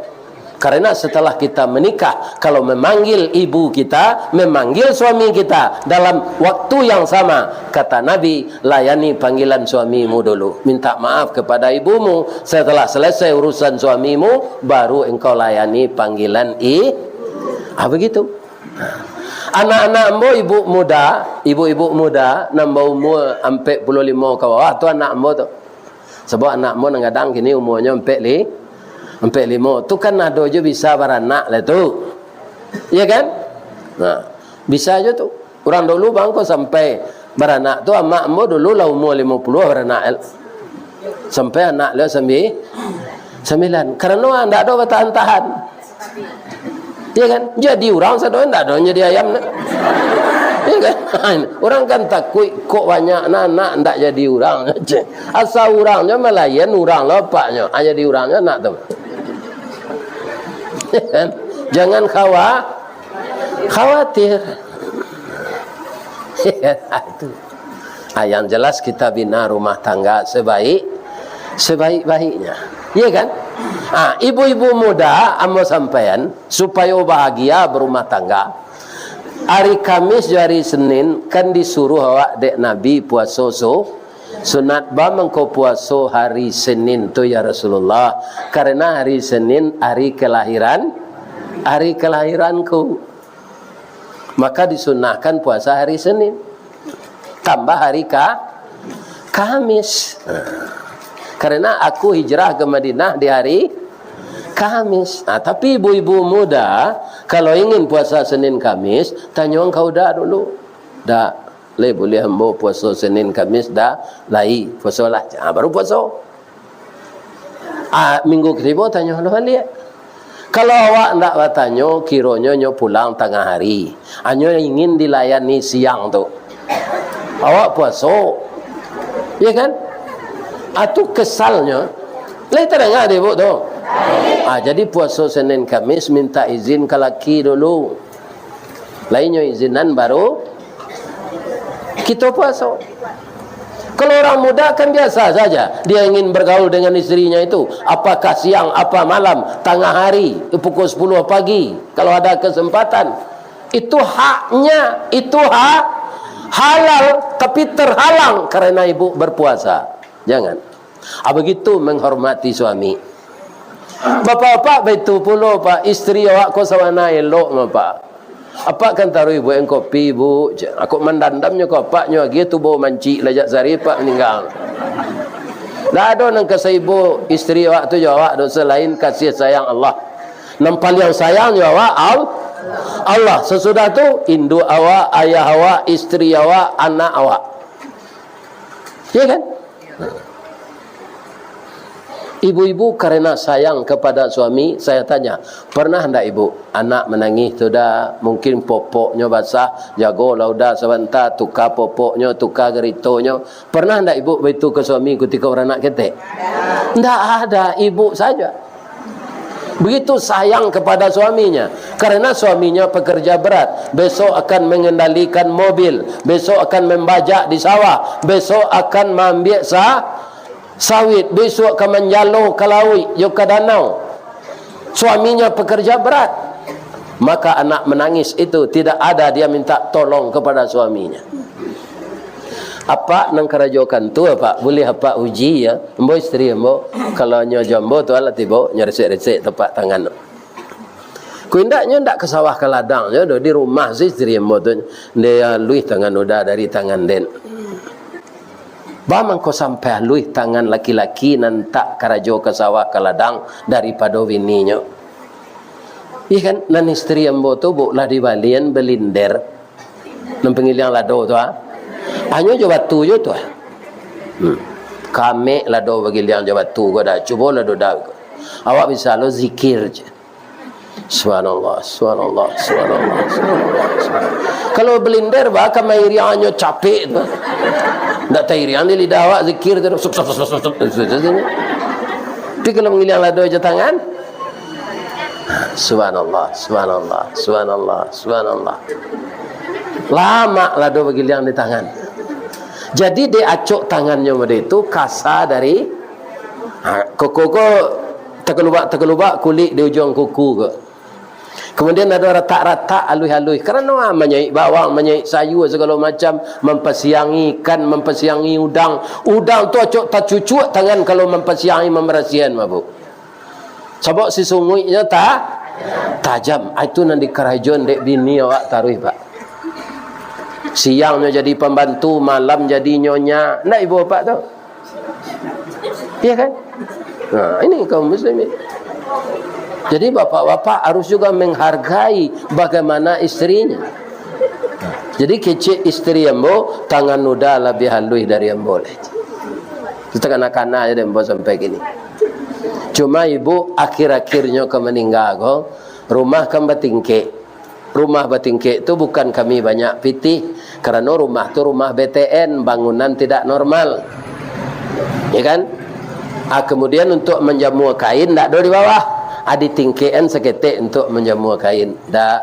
Karena setelah kita menikah, kalau memanggil ibu kita, memanggil suami kita dalam waktu yang sama, kata Nabi, layani panggilan suamimu dulu. Minta maaf kepada ibumu. Setelah selesai urusan suamimu, baru engkau layani panggilan begitu. Anak-anak ambo ibu-ibu muda, nambah umur 45 ke bawah tu anak ambo tu. Sebab anak ambo kadang kini umurnya 45 tu kan ada je bisa beranak lah tu. Ya kan? Nah, bisa aja tu. Orang dulu bangko sampai beranak tu amak ambo dulu lah umur 50 beranak. Sampai anak dia 9. Kerana ndak ada bertahan-tahan. Ya kan? Jadi orang sadoi ndak ada jadi ayam. Ya kan? Orang kan takut kok banyak anak ndak jadi orang. Asal orangnya melayan orang lopaknya. Jadi orangnya nak tu. Ya kan? Jangan khawatir. Ya, itu. Yang jelas kita bina rumah tangga sebaik-baiknya. Ya kan? Ibu-ibu muda amo sampean supaya bahagia berumah tangga. Hari Kamis hari Senin kan disuruh awak dek Nabi puasa sunat ba mengko puasa hari Senin tu ya Rasulullah, karena hari Senin hari kelahiranku. Maka disunahkan puasa hari Senin tambah hari Kamis. Karena aku hijrah ke Madinah di hari Kamis. Tapi ibu-ibu muda kalau ingin puasa Senin Kamis, tanya kau dah dulu. Dah, boleh hamba puasa Senin Kamis dah lai puasa lah. Baru puasa. Minggu kedua tanya lu balik. Kalau awak ndak bertanya, kiranya nyo pulang tengah hari. Anyo ingin dilayani siang tu. Awak puasa. Ya kan? Itu kesalnya. Lai terdengar dia buat tu. Jadi puasa Senin Kamis minta izin ke laki dulu. Lainnya izinan baru kita puasa. Kalau orang muda kan biasa saja. Dia ingin bergaul dengan istrinya itu. Apakah siang, apa malam, tengah hari, pukul 10 pagi. Kalau ada kesempatan. Itu haknya. Itu hak halal. Tapi terhalang karena ibu berpuasa. Jangan. Begitu menghormati suami. Bapak-bapak begitu pula pak. Isteri awak kau sawana elok pak. Apa kan taruh ibu yang kopi ibu. Aku mendandamnya kau paknya gitu bau mancik lajak sari pak meninggal. Tak ada nang kasih ibu isteri awak tu jawab dosa lain kasih sayang Allah. Nampal yang sayang jawab Allah. Sesudah tu induk awak, ayah awak, isteri awak, anak awak. Ya kan? Ibu-ibu karena sayang kepada suami, saya tanya, pernah hendak ibu anak menangis sudah, mungkin popoknya basah, jagolah udah sebentar, tukar popoknya, tukar geritonya. Pernah hendak ibu begitu ke suami ketika orang nak ketek? Tidak ada, ibu saja. Begitu sayang kepada suaminya. Karena suaminya pekerja berat, besok akan mengendalikan mobil, besok akan membajak di sawah, besok akan mengambil sawit, besok akan menjaloh ke laut, ke danau. Suaminya pekerja berat. Maka anak menangis itu tidak ada dia minta tolong kepada suaminya. Apa nang kerajokan tu apa boleh apa uji ya embo isteri embo kalau nyo jombo tu ala tibo nyeresek-resek tepak tangan. Ku indaknya ndak ke sawah ke ladang ya di rumah si isteri embo tu dia luih tangan udah dari tangan den. Bamang ko sampai luih tangan laki-laki nan tak kerajo ke sawah ke ladang daripada wininyo. Iya kan nan isteri embo tu bu lah di balian belinder. Nan pengiliang lado tu hanya jo batu je tu. Kami lado bagi liang jo batu ko dah. Cuba lado dah. Awak bisa lo zikir je. Subhanallah, subhanallah, subhanallah, subhanallah. Kalau belinder bah kamai rianyo capek tu. Ndak tai rian di lidah awak zikir terus. Tapi kalau mengilang lado je tangan. Subhanallah, subhanallah, subhanallah, subhanallah. Lama lado bagi liang di tangan. Jadi dia acuk tangannya pada itu kasar dari kuku terkelubak kulit di ujung kuku ke. Kemudian ada retak-retak halus-halus kerana menyai bawang, menyai sayur segala macam, mempersiangi ikan, mempersiangi udang. Udang tu acuk tak cucuk tangan kalau mempersiangi memberasihan mabuk. Sebab si sungguhnya tak tajam. Itu nanti kerajon dek bini awak taruh pak. Siangnya jadi pembantu, malam jadi nyonya. Nak ibu bapak tu? Iya kan? Nah, ini kaum muslimin. Jadi bapak-bapak harus juga menghargai bagaimana istrinya. Jadi kecil istri embo, tangan nuda lebih halus dari embo. Kita kanak-kanak aja embo sampai gini. Cuma ibu akhir-akhirnya ke meninggal ko, rumah kan bertingkik. Rumah bertingkik itu bukan kami banyak pitih, karena rumah itu rumah BTN, bangunan tidak normal, ya kan? Kemudian untuk menjamur kain tak ada di bawah, ada tingkian seketik untuk menjamur kain. Tak,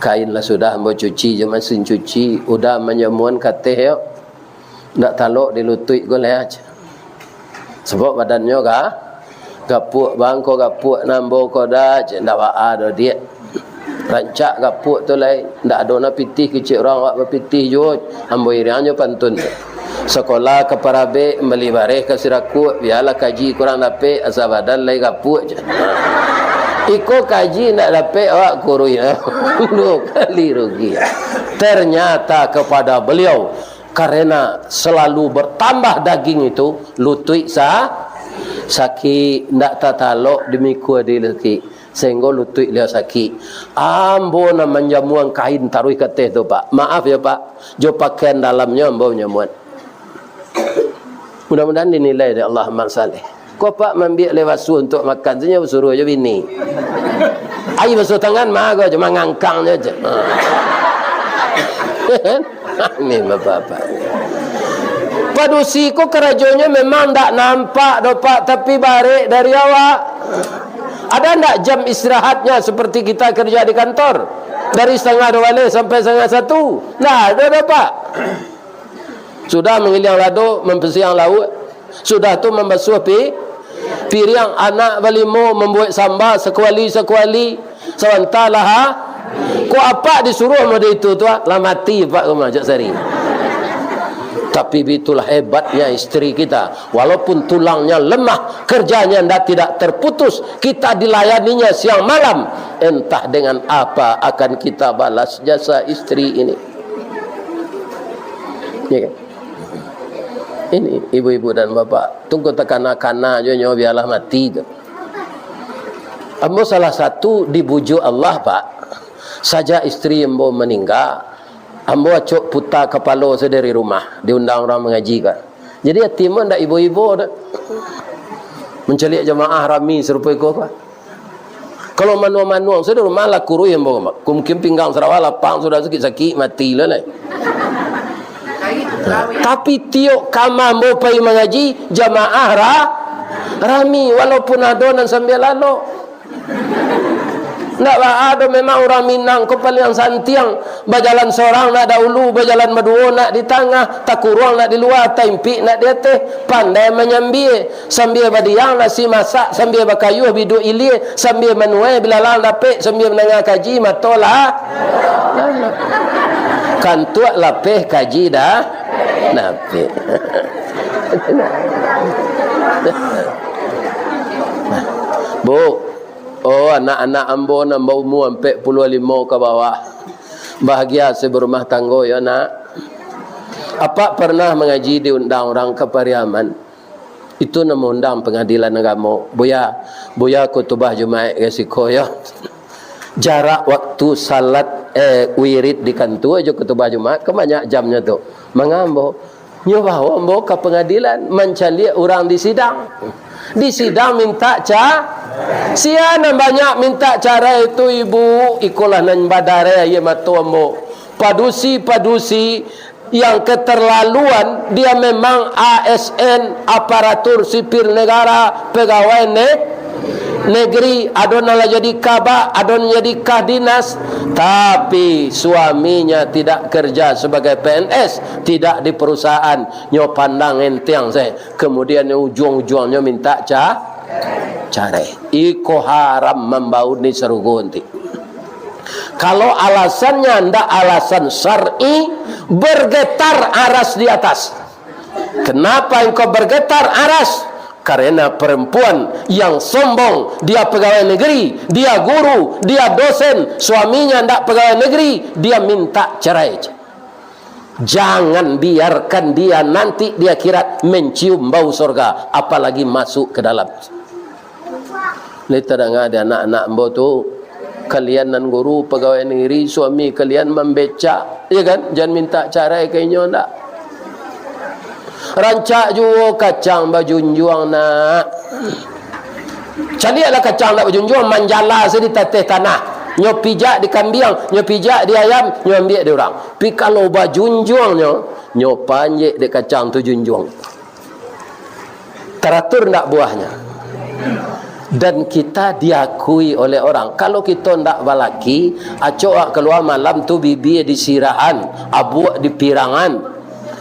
kain lah sudah mau cuci, je mesin cuci, udah menjamuan katih yo, tak taluk dilutui goleh aja. Sebab badannya gapuk bangko gapuk nambo koda, ndak ada dia. Rancak gapuk tu lain, ndak ada nak pitih kecil orang wak berpitih jo, ambo iriannya pantun. Sekolah ke Parabe beli bareh ke Siraku, biarlah kaji kurang dapat asal badan lai gapuk je. Iko kaji nak dapat awak kurui 2 kali rugi. Ternyata kepada beliau karena selalu bertambah daging itu lutui sakit, ndak tatalok demiku dileki. Sehingga lutut dia sakit. Ambo nak menjamuan kain taruh keteh tu pak. Maaf ya pak, jo pakaian dalamnya ambo menjamuan. Mudah-mudahan dinilai dari Allah amal saleh. Kau pak membiak lewat su untuk makan saja suruh aja bini. Air basuh tangan mah kau cuma ngangkangnya aja. Ini bapak-bapak. Padusi ko kerajonya memang tak nampak do pak, tapi barik dari awak. Ada enggak jam istirahatnya seperti kita kerja di kantor? Dari 12:30 sampai 1:30. Nah, ada pak. Sudah mengiling lado, membersiang laut. Sudah tu membasuh piring, anak balimo membuat sambal sekuali-sekuali. Sementara ko apa disuruh mode itu tu lah mati pak rumah jak sari. Tapi itulah hebatnya istri kita. Walaupun tulangnya lemah, kerjanya tidak terputus, kita dilayaninya siang malam. Entah dengan apa akan kita balas jasa istri ini. Ya kan? Ini ibu-ibu dan bapak, tunggu tekanan-kanan je nyawa biarlah mati tu. Ambo salah satu dibujuk Allah pak. Saja istri ambo meninggal, ambo acuk putar kepala saya dari rumah, diundang orang mengaji kan. Jadi yatim ndak ibu-ibu dah. Menceliak jemaah rami serupa iko kan. Kalau manuang-manuang sudah rumah lah kurui ambo mak. Mungkin pinggang Sarawak lapang sudah sakit-sakit mati lah lah. Tapi tiok kamar ambo pergi mengaji jemaah rami walaupun adonan sambil lalu. Nak ada memang orang Minang ko paling santiang berjalan seorang nak dahulu berjalan berdua nak di tengah tak kurang nak di luar tempi nak di atas pandai menyambil sambil badiang nasi masak sambil bakayuh bidu ilir sambil menuai bila lang dapet sambil menengah kaji matolah kan tuak lapeh kaji dah napik. Bu, oh anak-anak ambo nambah umur 45 ke bawah. Bahagia saya berumah tangga ya nak. Apa pernah mengaji diundang orang ke Pariaman? Itu nama undang pengadilan agama. Buya kutubah Jumaat resiko ya. Jarak waktu salat wirid di kantor aja kutubah Jumaat kebanyak jamnya tu. Mengambo nyoba ambo ke pengadilan mencari orang di sidang. Di sidang minta siana banyak minta cara itu ibu ikulah nan badare ye matomo padusi yang keterlaluan dia memang ASN aparatur sipil negara pegawai negeri adonala jadi kabak adon jadi kadinas tapi suaminya tidak kerja sebagai PNS tidak di perusahaan nyo pandang enteng saya kemudian ujung-ujungnya minta cara iko haram membau ni serugunti. Kalau alasannya ndak alasan syar'i bergetar aras di atas. Kenapa engkau bergetar aras? Karena perempuan yang sombong, dia pegawai negeri, dia guru, dia dosen, suaminya ndak pegawai negeri, dia minta cerai. Jangan biarkan dia nanti di akhirat mencium bau surga, apalagi masuk ke dalam. Lita dengar ada anak-anak ambo tu, kalian nan guru pegawai negeri, suami kalian membeca, ya kan? Jangan minta cerai kayaknya ndak. Rancak juga kacang baju juang nak. Caliaklah kacang tak berjunjung, manjala di tatih tanah. Nyo pijak di kambing, nyo pijak di ayam, nyo ambil dia orang. Tapi kalau berjunjungnya, nyo panjek di kacang tu junjung. Teratur tak buahnya. Dan kita diakui oleh orang. Kalau kita ndak balaki, acok keluar malam tu bibi di sirahan, abuak di pirangan,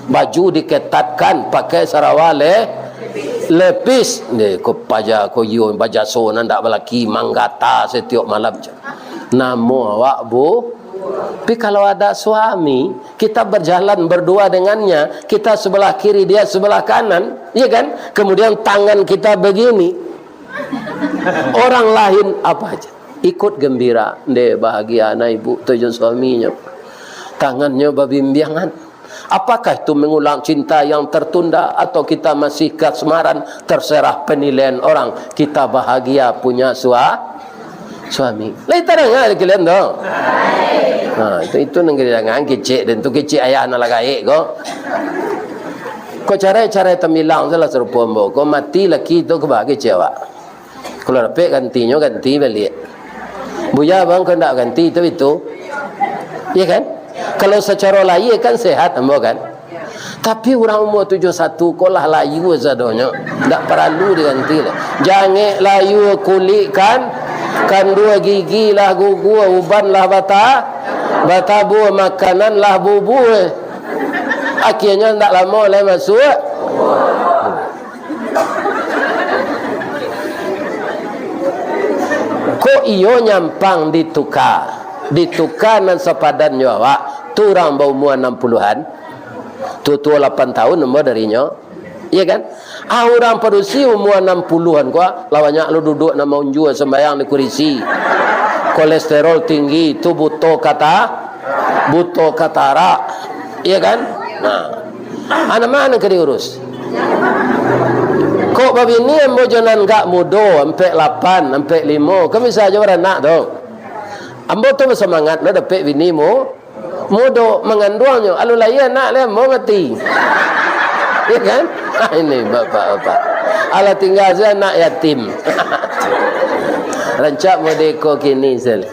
baju diketatkan, pakai sarawale lepis ni ko paja ko yo baja sonan ndak balaki manggata setiap malam. Namo awak bu. Tapi kalau ada suami, kita berjalan berdua dengannya, kita sebelah kiri, dia sebelah kanan, ya kan? Kemudian tangan kita begini. Orang lain apa aja ikut gembira, dia bahagia anak ibu tujuan suaminya, tangannya babimbiangan. Apakah itu mengulang cinta yang tertunda atau kita masih kasmaran? Terserah penilaian orang. Kita bahagia punya suami. Lain tarangan kalian dong. Itu nenggali jangan kecik dan tu kecik ayah anak lagi kok. Kau cara temilang salah serupa mbok. Kau mati laki tu kebagi cewek. Kalau dapat gantinya ganti balik. Buya bang kau nak ganti itu. Ya kan? Kalau secara layu kan sehat ambo kan. Tapi orang umur 71 kolah layu sadonya. Tak perlu diganti lah. Jangan layu kulit kan dua gigi lah gugu, uban lah bata buah makanan lah bubu. Akhirnya tak lama lah masuk. Kok iyo nyampang ditukar nan sepadan awak tu orang berumur 60-an tu 8 tahun umur darinya, iya kan? Orang perusi umur 60-an kok lawannya lu duduk nama unjua sembayang di kursi, kolesterol tinggi tu butuh katara, iya kan? Nah, anak mana ke diurus? Kok babi ni ambo jangan gak mudo sampai 8 sampai 5 kan bisa aja beranak tu. Ambo tu bersemangat nak dapat bini mudo menganduangnya. Alu layan nak le mau mati. Ya kan? Ini bapak-bapak. Ala tinggal saya nak yatim. Rancak modeko kini sel.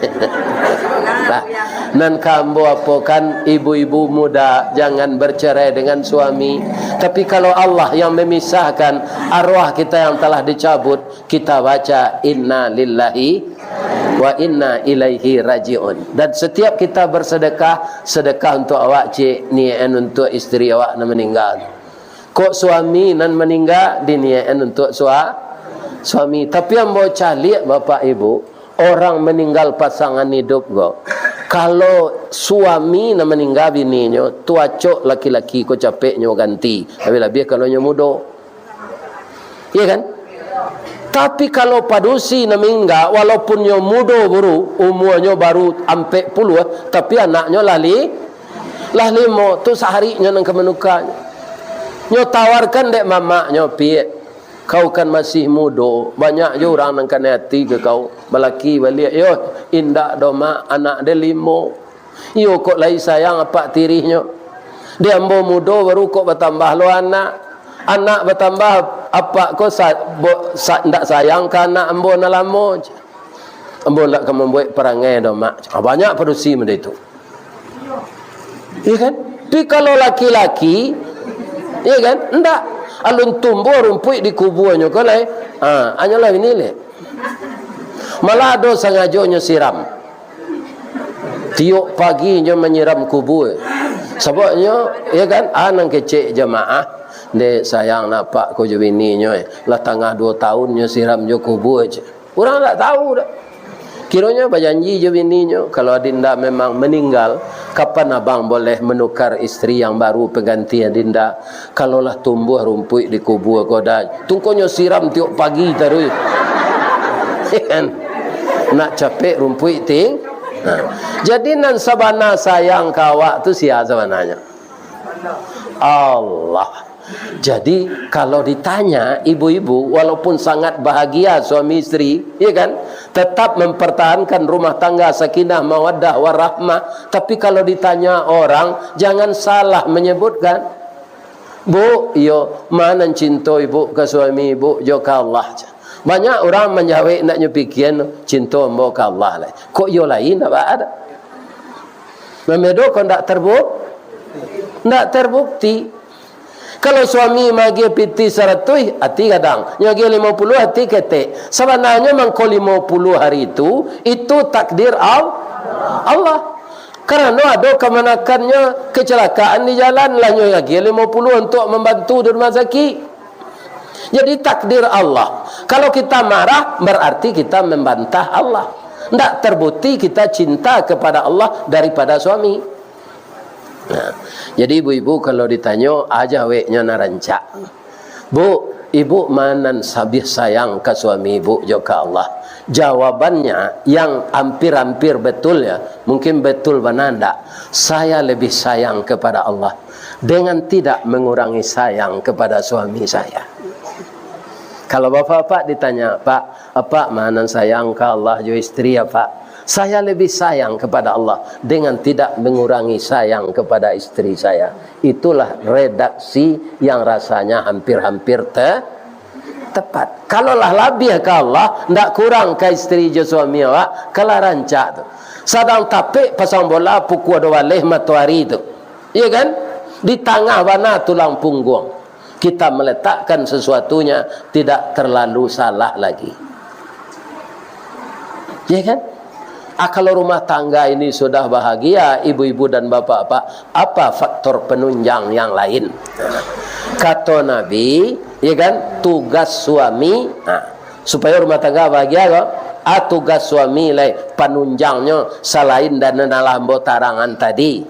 Nan kambo apokan ibu-ibu muda jangan bercerai dengan suami. Tapi kalau Allah yang memisahkan arwah kita yang telah dicabut, kita baca inna lillahi wa inna ilaihi rajiun. Dan setiap kita bersedekah, sedekah untuk awak cik, niat untuk isteri awak yang meninggal. Kok suami nan meninggal diniat untuk suami. Tapi yang mau calik bapak ibu, orang meninggal pasangan hidup kok. Kalau suami nak meninggal bininya, tu acok laki-laki ko capeknya ganti. Lebih-lebih kalau nya muda. Iya kan? Tapi kalau padusi nak meninggal walaupun nya muda baru, umurnya baru ampe 10, tapi anaknya lah 5, tu seharinya nang kemenukanya. Nyo tawarkan dek mamaknya piye. Kau kan masih muda, banyak je orang nak kena hati ke kau. Balaki balik, yo indak doma anak dia 5. Yo kok lagi sayang apa tirihnya. Dia ambo muda baru kok bertambah lo anak bertambah apa kok ndak sayang ke anak ambo na lama. Ambo nak membuat perangai doma. Banyak produksi benda itu. Iya kan? Tapi kalau laki-laki, iya kan? Ndak. Alun tumbuh rumput di kubunya kau lai, hanyalah ini le. Malah ada sengajonya siram. Tiuk paginya menyiram kubur. Sebabnya, ya kan, anak kecil jemaah, dia sayang nampak kau je bininya, lah tengah 2 tahunnya siram je kubur je. Orang tak tahu dah. Kiranya berjanji je bininya, kalau adinda memang meninggal, kapan abang boleh menukar isteri yang baru pengganti adinda? Kalaulah tumbuh rumput di kubur kau dah, tungkonya siram tiap pagi terus. Nak capek rumput ting. Jadi nan sabana sayang kawak tu sia sebenarnya. Allah. Jadi kalau ditanya ibu-ibu walaupun sangat bahagia suami isteri, ya kan, tetap mempertahankan rumah tangga sakinah mawaddah warahmah. Tapi kalau ditanya orang, jangan salah menyebutkan, Bu, yo mana cinta ibu ke suami ibu, jo ke Allah. Banyak orang menjawab nak nyepikian cinta ambo ke Allah lah. Kok yo lain tak ada. Memedo kau tak terbukti. Kalau suami magi piti 100 hati kadang, nyagi 50 hati ketek. Sebenarnya mangko 50 hari itu takdir Allah. Karena ada kemanakannya kecelakaan di jalan lah nyagi 50 untuk membantu di rumah sakit. Jadi takdir Allah. Kalau kita marah berarti kita membantah Allah. Tidak terbukti kita cinta kepada Allah daripada suami. Nah, jadi ibu-ibu kalau ditanya aja weknya narancak, bu, ibu mana sabih sayang ke suami ibu juga Allah. Jawabannya yang hampir-hampir betul ya, mungkin betul benar, saya lebih sayang kepada Allah dengan tidak mengurangi sayang kepada suami saya. Kalau bapak-bapak ditanya, Pak, apa mana sayang ke Allah jo istri ya Pak? Saya lebih sayang kepada Allah dengan tidak mengurangi sayang kepada istri saya. Itulah redaksi yang rasanya hampir-hampir tepat. Kalaulah lebih ke Allah, tidak kurang ke istri je suami awak, kalau rancak tu. Sadang tapik pasang bola pukul 2 walih matahari tu. Iya kan? Di tengah mana tulang punggung. Kita meletakkan sesuatunya tidak terlalu salah lagi. Iya kan? Kalau rumah tangga ini sudah bahagia, ibu-ibu dan bapak-bapak, apa faktor penunjang yang lain? Kata Nabi, ya kan, tugas suami, supaya rumah tangga bahagia kok, tugas suami penunjangnya selain dan dalam botarangan tadi,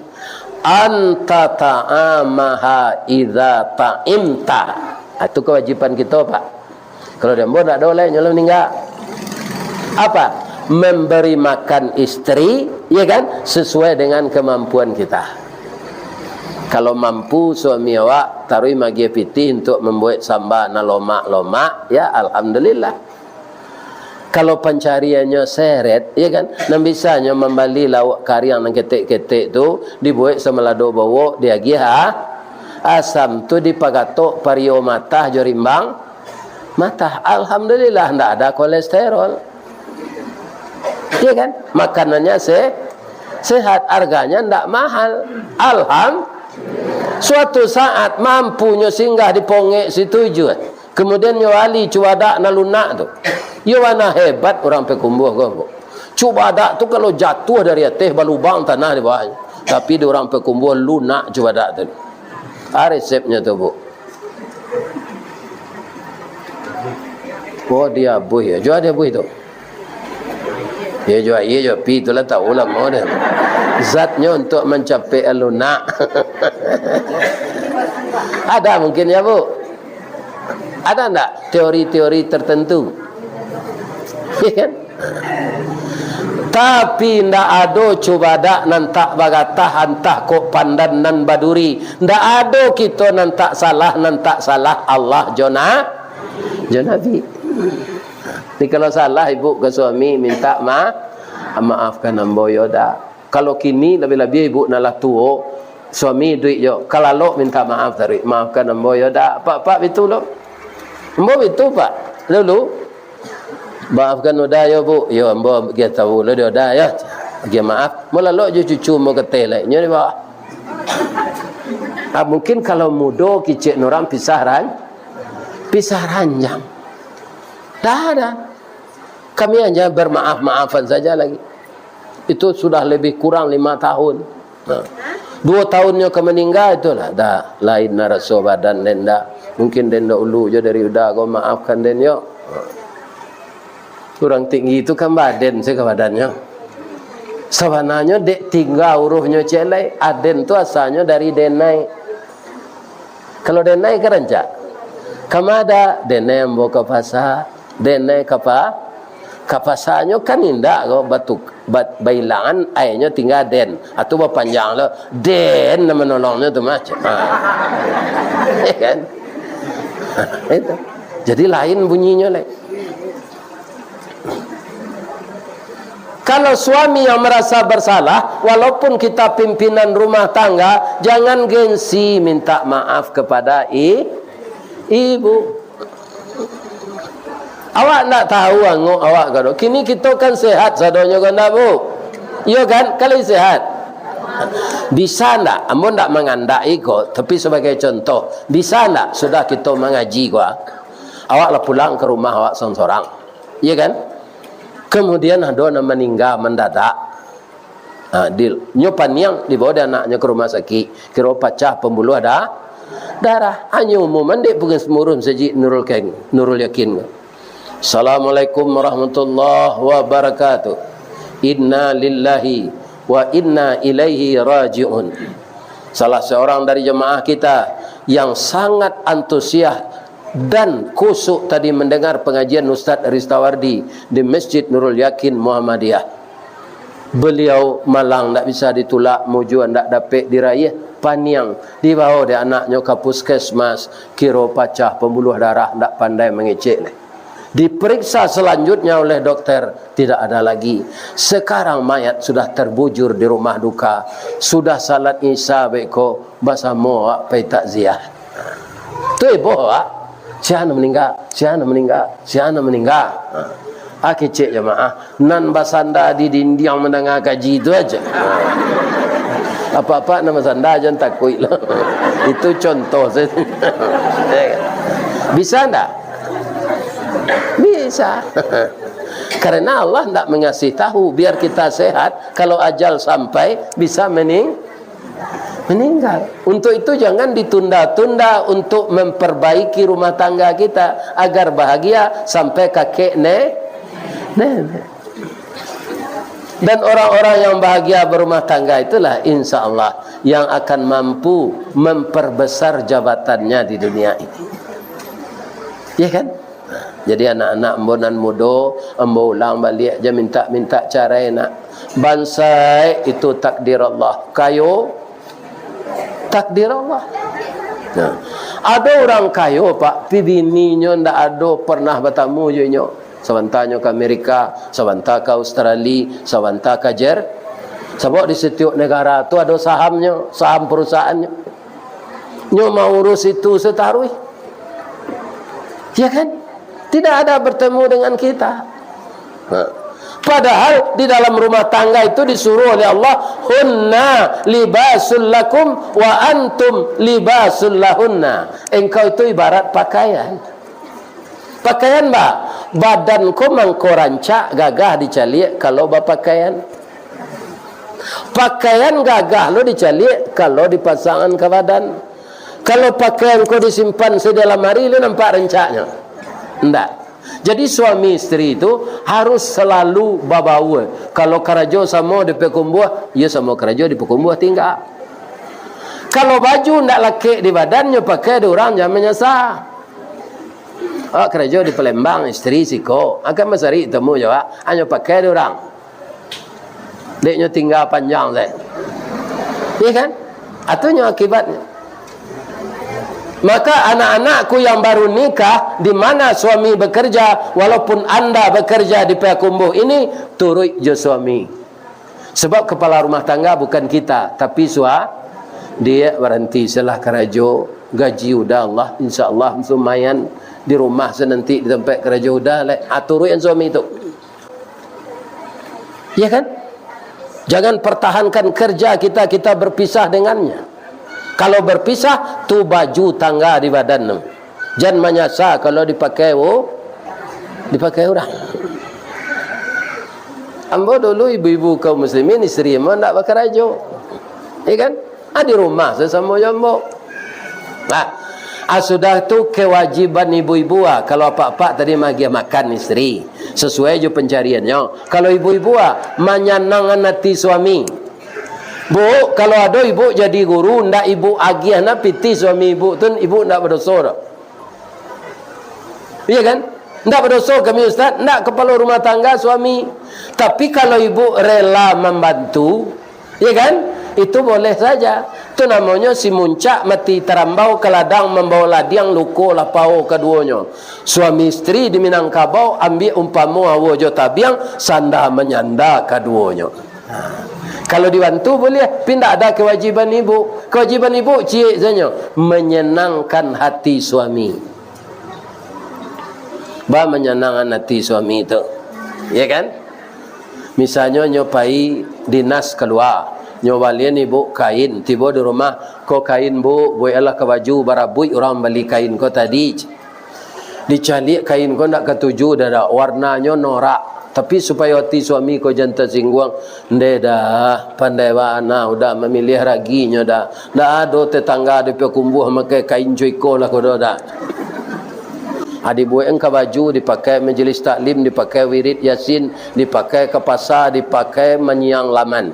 anta ta'amaha idza ta'imta. Itu kewajiban kita, Pak. Kalau dia mau tak ada oleh nyala meninggal. Apa? Memberi makan istri, ya kan, sesuai dengan kemampuan kita. Kalau mampu suami awak taruh magi piti untuk membuat sambal na lomak, ya alhamdulillah. Kalau pencariannya seret, ya kan, nan bisanya membali lauk kari yang ketek-ketek tu dibuat sama lado bawa dia giha asam tu dipagatok pario mata jorimbang mata, alhamdulillah ndak ada kolesterol. Iya kan? Makanannya sehat, harganya tidak mahal. Suatu saat mampunya singgah di pongek situ je. Kemudian nyawali cuadak na lunak tu. Yo mana hebat orang pekumbuh kau. Cuadak tu kalau jatuh dari atas balubang tanah di bawahnya. Tapi di orang pekumbuh lunak cuadak tu. Resepnya tu bu. Oh dia buih ya. Jual dia buih tu. Ia jual pi itulah tahu lah mau dah. Zatnya untuk mencapai lunak. Ada mungkin ya bu? Ada tak teori-teori tertentu? Ya kan? Tapi ndak ada cubadak nantak bagatah antah kok pandan nan baduri. Ndak ada kita nantak salah Allah Nabi. Jadi kalau salah ibu ke suami minta maafkan ambo yoda. Kalau kini lebih-lebih ibu nalah tuo suami duit yo. Kalau lo minta maaf dari maafkan ambo yoda. Pak itu lo. Ambo itu pak. Lalu maafkan udah yo bu. Yo ambo kita tahu lo dia dah ya. Dia maaf. Mula lo je cucu mau ketelai. Nyo ni bawah. Mungkin kalau mudo kicik orang pisah ranjang. Dah ada. Kami hanya bermaaf-maafan saja lagi. Itu sudah lebih kurang 5 tahun. 2 tahunnya ke meninggal itulah. Dah lain naraso badan denda. Mungkin denda ulu je dari udah kau maafkan den yo. Kurang tinggi itu kan badan saya ke badannya. Sebenarnya dek tinggal hurufnya celai. Aden tu asalnya dari denai. Kalau denai kerencak. Kamada denai yang bawa ke pasar. Denai kapasanya kan indah kau bailangan airnya tinggal den atau berpanjang lah den nama menolongnya tu macam kan itu jadi lain bunyinya lah. Kalau suami yang merasa bersalah, walaupun kita pimpinan rumah tangga, jangan gengsi minta maaf kepada ibu. Awak nak tahu angok awak kado. Kini kita kan sehat sadonya kan tak bu? Ya kan? Kalau sehat. Bisa tak? Amun tak mengandai kok. Tapi sebagai contoh. Bisa tak? Sudah kita mengaji kok. Awak lah pulang ke rumah awak seorang. Ya kan? Kemudian ada yang meninggal mendadak. Deal. Nyopan yang dibawa dia anaknya ke rumah sakit. Kira pecah pembuluh ada darah. Hanya umum mandek bukan semurun saja Nurul Yakin. Assalamualaikum warahmatullahi wabarakatuh. Inna lillahi wa inna ilaihi raji'un. Salah seorang dari jemaah kita yang sangat antusias dan kusuk tadi mendengar pengajian Ustaz Ristawardi di Masjid Nurul Yakin Muhammadiyah. Beliau malang tak bisa ditolak, mujuan tak dapat diraya, paniang dibawa dia anaknya ke puskesmas, kira pecah pembuluh darah, tak pandai mengecek. Diperiksa selanjutnya oleh dokter, tidak ada lagi. Sekarang mayat sudah terbujur di rumah duka, sudah salat isya beko bahasa moa pai takziah. Tu ibu siapa meninggal, siapa meninggal, siapa meninggal. Kecek jemaah nan basanda di dinding mendengar kaji itu aja. Apa-apa nama sanda jangan takut lah. Itu contoh saya. Bisa tak? Bisa. Karena Allah tak mengasih tahu biar kita sehat. Kalau ajal sampai bisa meninggal. Untuk itu jangan ditunda-tunda untuk memperbaiki rumah tangga kita agar bahagia sampai kakek nenek. Dan orang-orang yang bahagia berumah tangga itulah insya Allah yang akan mampu memperbesar jabatannya di dunia ini. Ya kan? Jadi anak-anak embonan muda embo ulang balik je minta cara nak bansai itu takdir Allah. Kayo takdir Allah. Nah, ada orang kayo pak, bininya ndak ada pernah bertemu je nyo. Sebentarnya ke Amerika, sebentar ke Australia, sebentar ke Jerman. Sebab di setiap negara tu ada sahamnya, saham perusahaannya. Nyo mau urus itu setarui. Ya kan? Tidak ada bertemu dengan kita. Padahal di dalam rumah tangga itu disuruh oleh Allah, hunna libasul lakum wa antum libasul lahunna. Engkau itu ibarat pakaian. Pakaian mbak, badanku mangkorancak gagah dicalik kalau berpakaian. Pakaian gagah lo dicalik kalau dipasangkan ke badan. Kalau pakaian kau disimpan sedalam hari lo nampak rencaknya. Enggak. Jadi suami istri itu harus selalu babawa. Kalau kerajo sama di pekumbuh, ya sama kerajo di pekumbuh tinggal. Kalau baju ndak laki di badannya pakai di orang jangan menyesal. Kerja di Palembang istri siko akan masari temu jawab hanya pakai dia orang deknya tinggal panjang saya, iya kan? Atunya akibatnya. Maka anak-anakku yang baru nikah, di mana suami bekerja, walaupun anda bekerja di Payakumbuh ini, turut je suami. Sebab kepala rumah tangga bukan kita, tapi dia berhenti setelah kerja gaji udah Allah, insya Allah lumayan. Di rumah senanti di tempat kerja udah atur yang suami itu. Ya kan? Jangan pertahankan kerja kita berpisah dengannya. Kalau berpisah tu baju tangga di badan. Jangan menyasar kalau dipakai orang. Ambo dulu ibu-ibu kaum muslimin istri emang tak bekerja. Ya kan? Di rumah sesama jambo. Sudah tu kewajiban ibu-ibu kalau apa-apa tadi magi makan istri sesuai je pencariannya. Kalau ibu-ibu menyenangkan hati suami. Bu, kalau ada ibu jadi guru ndak ibu agih nak piti suami ibu tu ibu ndak berdosa. Iya kan? Ndak berdosa kami ustaz, ndak kepala rumah tangga suami. Tapi kalau ibu rela membantu, iya kan? Itu boleh saja. Itu namanya si muncak mati terambau ke ladang membawa ladiang luko lapau keduanya. Suami istri di Minangkabau ambil umpamu awo jo tabiang sanda menyanda keduanya. Kalau dibantu boleh, pindah ada kewajiban ibu. Kewajiban ibu cik saja menyenangkan hati suami. Ba menyenangkan hati suami itu. Ya kan? Misalnya nyopai dinas keluar, nyobalian ibu kain, tiba di rumah, kau kain bu, buatlah ke baju barabui orang beli kain kau tadi. Dicari kain kau nak ketuju dah warnanya norak, tapi supaya hati suami kau jangan tersinggung, dah pandai wana, udah memilih raginya dah ada tetangga ada kumbuh pakai kain joiko lah kau dah. Dibuat ke baju, dipakai majlis taklim, dipakai wirid yasin, dipakai ke pasar, dipakai menyiang laman.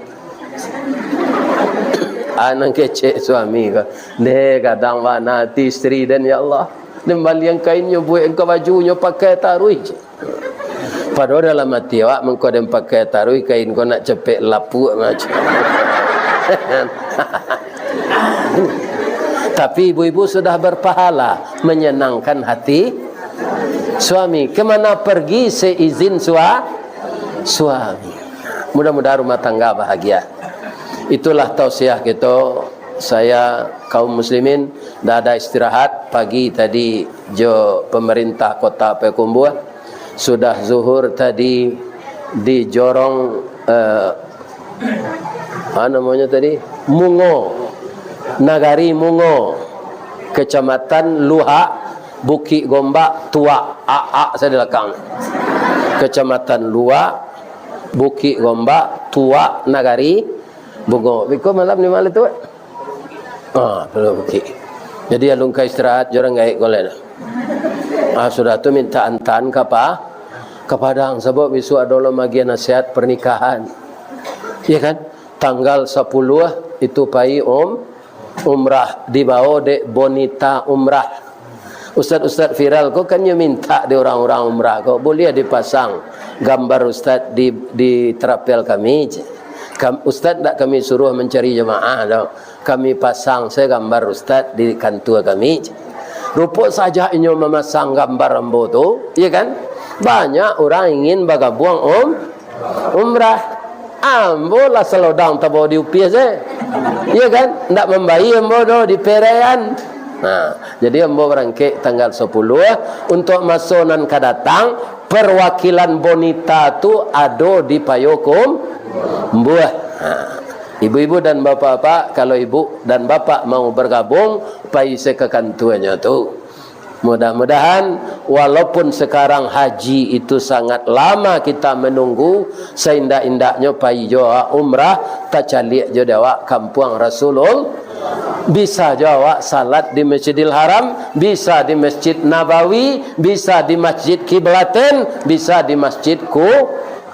Anak kecek suami ke. Deh kadang mana hati isteri dan ya Allah. Dembali yang kainnya buat ke bajunya pakai taruh. Padahal dalam hati awak mengkau dem pakai taruh kain kau nak cepek lapu macam. Tapi ibu-ibu sudah berpahala menyenangkan hati suami. Kemana pergi seizin suami. Mudah-mudahan rumah tangga bahagia. Itulah tausiah kita. Saya kaum muslimin dah ada istirahat pagi tadi jo pemerintah kota Payakumbuh. Sudah zuhur tadi di Jorong namanya tadi Mungo, Nagari Mungo, Kecamatan Luha, Bukit Gombak, Tua AA saya di belakang. Kecamatan Luha, Bukit Gombak, Tua, Nagari Bungo. Biko malam ni malam tu. Perlu bukit. Jadi alung ka istirahat jorang gaik golek. Sudah tu minta antan kapa ke Padang sebab besok ada lagi nasihat pernikahan. Ya kan? Tanggal 10 itu pai umrah dibawa dek Bonita umrah. Ustaz-ustaz viral kau kan minta di orang-orang umrah kau boleh dipasang gambar ustaz di terapel kami. Ustaz tak kami suruh mencari jemaah dah. Kami pasang saya gambar ustaz di kantor kami. Rupa saja ini memasang gambar ambo tu, ya kan? Banyak orang ingin bergabung umrah. Ambo lah selodang tabo di UPS ya kan? Ndak membayi ambo do di Perean. Jadi ambo berangkit tanggal 10 untuk masonan kadatang perwakilan Bonita tu ada di Payakum Mbuah. Ibu-ibu dan bapak-bapak, kalau ibu dan bapak mau bergabung, paise ke kantornya tu. Mudah-mudahan walaupun sekarang haji itu sangat lama kita menunggu, seindak-indaknya pai jawab umrah, tak calik jawab kampung Rasulullah. Bisa jawab salat di Masjidil Haram, bisa di Masjid Nabawi, bisa di Masjid Kiblaten, bisa di Masjid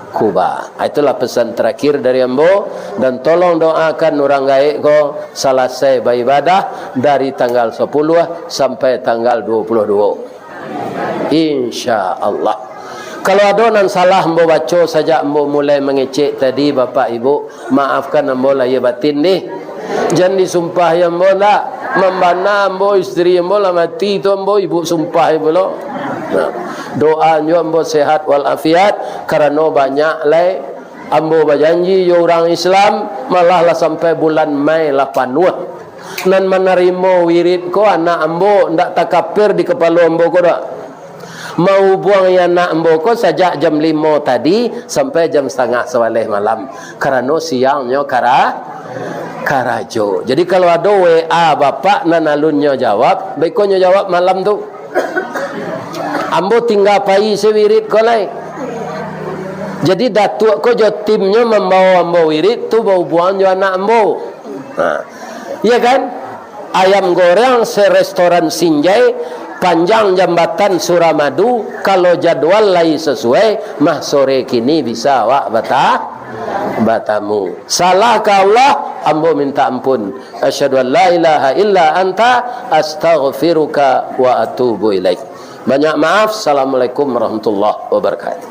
Kuba. Itulah pesan terakhir dari ambo, dan tolong doakan orang gaib ko selesai beribadah dari tanggal 10 sampai tanggal 22. Insya-Allah. Kalau ada nan salah ambo baca saja ambo mulai mengecek tadi Bapak Ibu, maafkan ambo lahir batin ni. Jangan disumpah yang ambo lah membana ambo isteri ambo lah mati tu ambo ibu sumpah ibu lo. Doanya ambo sehat walafiat karena banyak lai ambo berjanji yo orang Islam malah lah sampai bulan Mei lah panuh nan menerima wirid ko anak ambo ndak takapir di kepala ambo ko dak mau buang ya anak ambo ko sejak jam 5 tadi sampai jam 9:30 malam karena siangnya karajo. Jadi kalau ada WA bapak nan alunnya jawab baiknya jawab malam tu. Ambo tinggal pai sewirid ko lai. Jadi datuk ko jo timnya membawa ambo wirid tu bau buang jo anak ambo. Iya kan? Ayam goreng serestoran Sinjai panjang jambatan Suramadu, kalau jadwal lai sesuai mah sore kini bisa awak batamu. Salah ke Allah, ambo minta ampun. Asyhadu an la ilaha illa anta astaghfiruka wa atubu ilaik. Banyak maaf. Assalamualaikum warahmatullahi wabarakatuh.